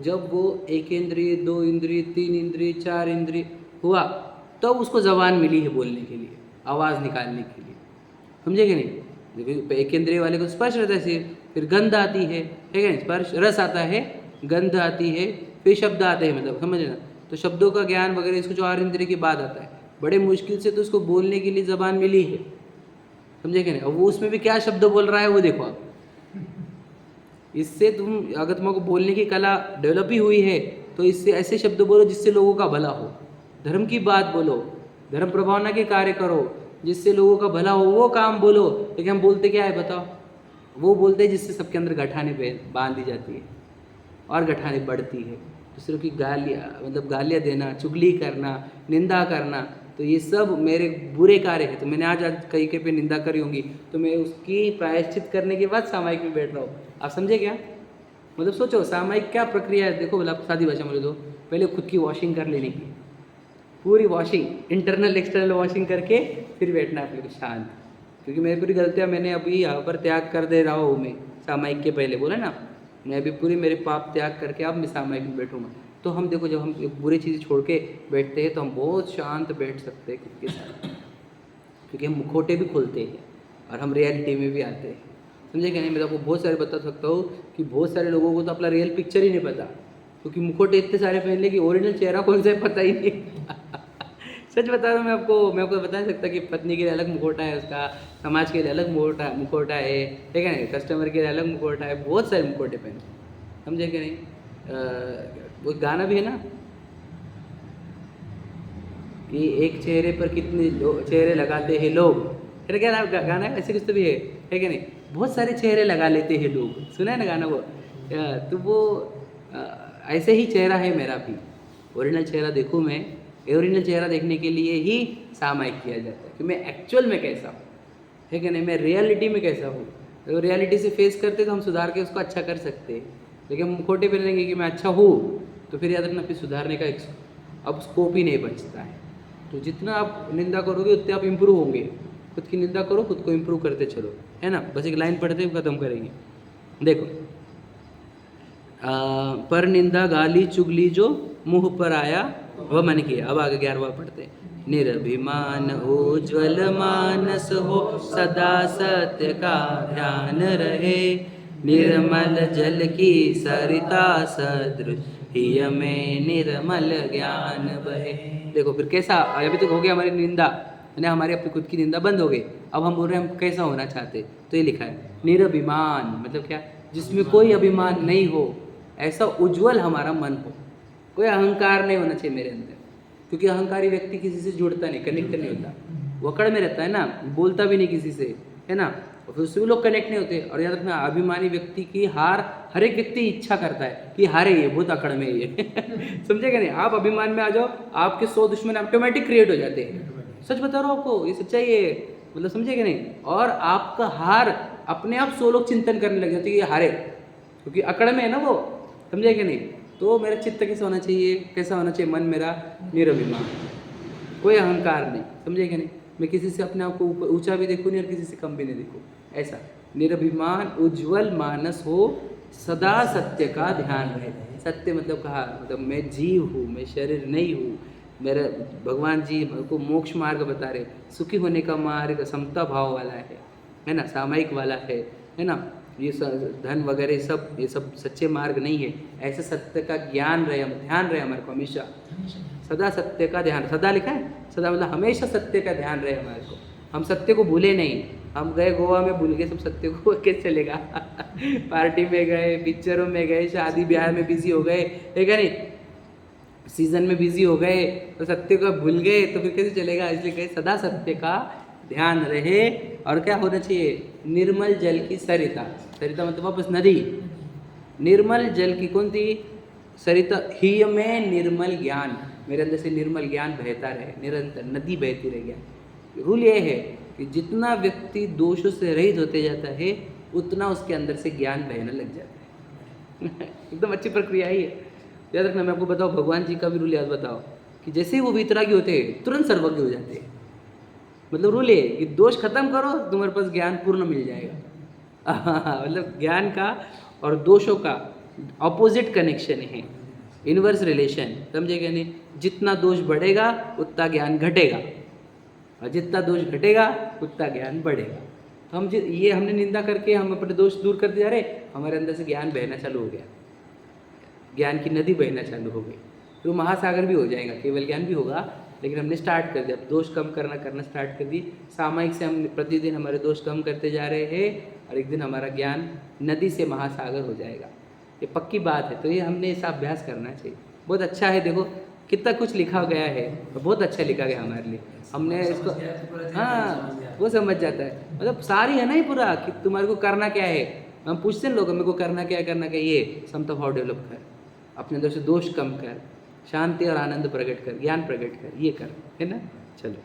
S1: जब वो 1 इंद्रिय 2 इंद्रिय 3 इंद्रिय 4 इंद्रिय हुआ तब तो उसको ज़बान मिली है बोलने के लिए, आवाज़ निकालने के लिए, समझे कि नहीं। देखो 1 इंद्रिय वाले को स्पर्श रहता है सिर्फ, फिर गंध आती है क्या नहीं, स्पर्श, रस आता है, गंध आती है, फिर शब्द आते हैं, मतलब समझ ना। तो शब्दों का ज्ञान वगैरह इसको जो 4 इंद्रिय के बाद आता है, बड़े मुश्किल से तो उसको बोलने के लिए ज़बान मिली है, समझे कि नहीं। और वो उसमें भी क्या शब्द बोल रहा है वो देखो आप। इससे तुम, अगर तुमको बोलने की कला डेवलप ही हुई है तो इससे ऐसे शब्द बोलो जिससे लोगों का भला हो, धर्म की बात बोलो, धर्म प्रभावना के कार्य करो, जिससे लोगों का भला हो, वो काम बोलो। लेकिन हम बोलते क्या है बताओ, वो बोलते हैं जिससे सबके अंदर गठाने बांध दी जाती है और गठाने बढ़ती है, दूसरों की गालियाँ, मतलब गालियाँ देना, चुगली करना, निंदा करना, तो ये सब मेरे बुरे कार्य है। तो मैंने आज कहीं के पे निंदा करी होंगी तो मैं उसकी प्रायश्चित करने के बाद सामायिक में बैठ रहा हूँ। आप समझे क्या, मतलब सोचो सामायिक क्या प्रक्रिया है। देखो बोला सादी भाषा में तो पहले खुद की वॉशिंग कर लेनी की, पूरी वॉशिंग, इंटरनल एक्सटर्नल वॉशिंग करके फिर बैठना अपने को शांत, क्योंकि मेरी पूरी गलतियाँ मैंने अभी यहाँ पर त्याग कर दे रहा हूँ। मैं सामायिक के पहले बोला ना, मैं अभी पूरी मेरे पाप त्याग करके अब मैं सामायिक में बैठूँगा। तो हम देखो जब हम बुरी चीज़ें छोड़ के बैठते हैं तो हम बहुत शांत बैठ सकते हैं खुद के साथ, क्योंकि हम मुखौटे भी खोलते हैं और हम रियलिटी में भी आते हैं, समझे क्या नहीं। मैं आपको बहुत सारे बता सकता हूँ कि बहुत सारे लोगों को तो अपना रियल पिक्चर ही नहीं पता, क्योंकि मुखौटे इतने सारे पहन ले कि ओरिजिनल चेहरा कौन सा है पता ही नहीं। सच बता रहा हूँ मैं आपको बता सकता कि पत्नी के लिए अलग मुखौटा है उसका, समाज के लिए अलग मुखौटा है, ठीक है नहीं, कस्टमर के लिए अलग मुखौटा है, बहुत सारे मुखौटे पहने, समझे कि नहीं। वो गाना भी है ना कि एक चेहरे पर कितने चेहरे लगाते हैं लोग, है क्या ना गाना, ऐसे कुछ तो भी है कि नहीं, बहुत सारे चेहरे लगा लेते हैं लोग, सुना है ना गाना वो। तो वो ऐसे ही चेहरा है मेरा भी,
S3: ओरिजिनल चेहरा देखूँ मैं, ओरिजिनल चेहरा देखने के लिए ही सामायिक किया जाता है कि मैं एक्चुअल में कैसा हूँ, है कि नहीं, मैं रियलिटी में कैसा हूँ। तो रियलिटी से फेस करते तो हम सुधार के उसको अच्छा कर सकते हैं, लेकिन हम खोटे पे रहेंगे कि मैं अच्छा हूँ, तो फिर याद रखना फिर सुधारने का एक अब स्कोप ही नहीं बचता है। तो जितना आप निंदा करोगे उतने आप इम्प्रूव होंगे। खुद की निंदा करो, खुद को इम्प्रूव करते चलो, है ना। बस एक लाइन पढ़ते हुए ख़त्म करेंगे। देखो, पर निंदा गाली चुगली जो मुँह पर आया वह मन किया। अब आगे 11वां पढ़ते हैं। निर्भिमान उज्ज्वल मानस हो, सदा सत्य का ध्यान रहे, निर्मल जल की सरिता सदृश हिय में निर्मल ज्ञान बहे। देखो फिर कैसा, अभी तक हो गया हमारी निंदा, यानी हमारी अपनी खुद की निंदा बंद हो गई। अब हम बोल रहे हैं हम कैसा होना चाहते, तो ये लिखा है निरभिमान, मतलब क्या, जिसमें कोई अभिमान नहीं हो, ऐसा उज्जवल हमारा मन हो। कोई अहंकार नहीं होना चाहिए मेरे अंदर, क्योंकि अहंकारी व्यक्ति किसी से जुड़ता नहीं, कनेक्ट नहीं होता, वकड़ में रहता है ना, बोलता भी नहीं किसी से, है ना, और फिर उससे भी लोग कनेक्ट नहीं होते। और याद रखना, अभिमानी व्यक्ति की हार हर एक व्यक्ति इच्छा करता है कि हारे ये, बहुत अकड़ में ये समझेगा नहीं। आप अभिमान में आ जाओ, आपके 100 दुश्मन ऑटोमेटिक क्रिएट हो जाते हैं। सच बता रहा हूँ आपको, ये सच्चाई है, मतलब समझेगा नहीं। और आपका हार अपने आप 100 लोग चिंतन करने लग जाते हैं कि ये हारे, क्योंकि अकड़ में है ना वो, समझेगा नहीं। तो मेरा चित्त कैसा होना चाहिए, कैसा होना चाहिए मन मेरा, निरभिमान, कोई अहंकार नहीं, समझेगा नहीं। मैं किसी से अपने आप को ऊंचा भी देखूँ नहीं और किसी से कम भी नहीं देखूँ, ऐसा निरभिमान उज्जवल मानस हो, सदा सत्य का ध्यान रहे। सत्य मतलब कहा, मतलब मैं जीव हूँ, मैं शरीर नहीं हूँ। मेरा भगवान जी को मोक्ष मार्ग बता रहे, सुखी होने का मार्ग समता भाव वाला है ना, सामायिक वाला है ना। ये धन वगैरह सब, ये सब सच्चे मार्ग नहीं है। ऐसे सत्य का ज्ञान रहे, ध्यान रहे हमारे को हमेशा, सदा सत्य का ध्यान, सदा लिखा है, सदा मतलब हमेशा सत्य का ध्यान रहे हमारे को। हम सत्य को भूले नहीं। हम गए गोवा में, भूल गए सब सत्य को, कैसे चलेगा पार्टी में गए, पिक्चरों में गए, शादी ब्याह में बिजी हो गए, है क्या नहीं, सीजन में बिजी हो गए, तो सत्य को भूल गए, तो फिर कैसे चलेगा। इसलिए कहे सदा सत्य का ध्यान रहे। और क्या होना चाहिए, निर्मल जल की सरिता, सरिता मतलब वापस नदी, निर्मल जल की कौन सी सरिता, ही में निर्मल ज्ञान, मेरे अंदर से निर्मल ज्ञान बहता रहे, निरंतर नदी बहती रहे ज्ञान। रूल ये है कि जितना व्यक्ति दोषों से रहित होते जाता है, उतना उसके अंदर से ज्ञान बहने लग जाता है एकदम अच्छी प्रक्रिया ही है। याद रखना, मैं आपको बताऊँ, भगवान जी का भी रूल याद बताओ कि जैसे ही वो वीतरागी होते हैं तुरंत सर्वज्ञ हो जाते हैं। मतलब रूल है कि दोष खत्म करो, तुम्हारे पास ज्ञान पूर्ण मिल जाएगा मतलब ज्ञान का और दोषों का ऑपोजिट कनेक्शन है, इनवर्स रिलेशन, समझेगा नहीं। जितना दोष बढ़ेगा उतना ज्ञान घटेगा, और जितना दोष घटेगा उतना ज्ञान बढ़ेगा। तो हम ये हमने निंदा करके हम अपने दोष दूर करते जा रहे, हमारे अंदर से ज्ञान बहना चालू हो गया, ज्ञान की नदी बहना चालू हो गई, तो महासागर भी हो जाएगा, केवल ज्ञान भी होगा। लेकिन हमने स्टार्ट कर दिया, अब दोष कम करना स्टार्ट कर दी। सामायिक से हम प्रतिदिन हमारे दोष कम करते जा रहे हैं, और एक दिन हमारा ज्ञान नदी से महासागर हो जाएगा। ये पक्की बात है। तो ये हमने ऐसा अभ्यास करना चाहिए। बहुत अच्छा है, देखो कितना कुछ लिखा गया है, बहुत अच्छा लिखा गया हमारे लिए। हमने इसको, हाँ वो समझ जाता है, मतलब सारी है ना ही पूरा कि तुम्हारे को करना क्या है। हम पूछते हैं लोगों, मेरे को करना क्या है, करना क्या, ये समता भाव डेवलप कर, अपने अंदर से दोष कम कर, शांति और आनंद प्रकट कर, ज्ञान प्रकट कर, ये कर, है ना। चलो।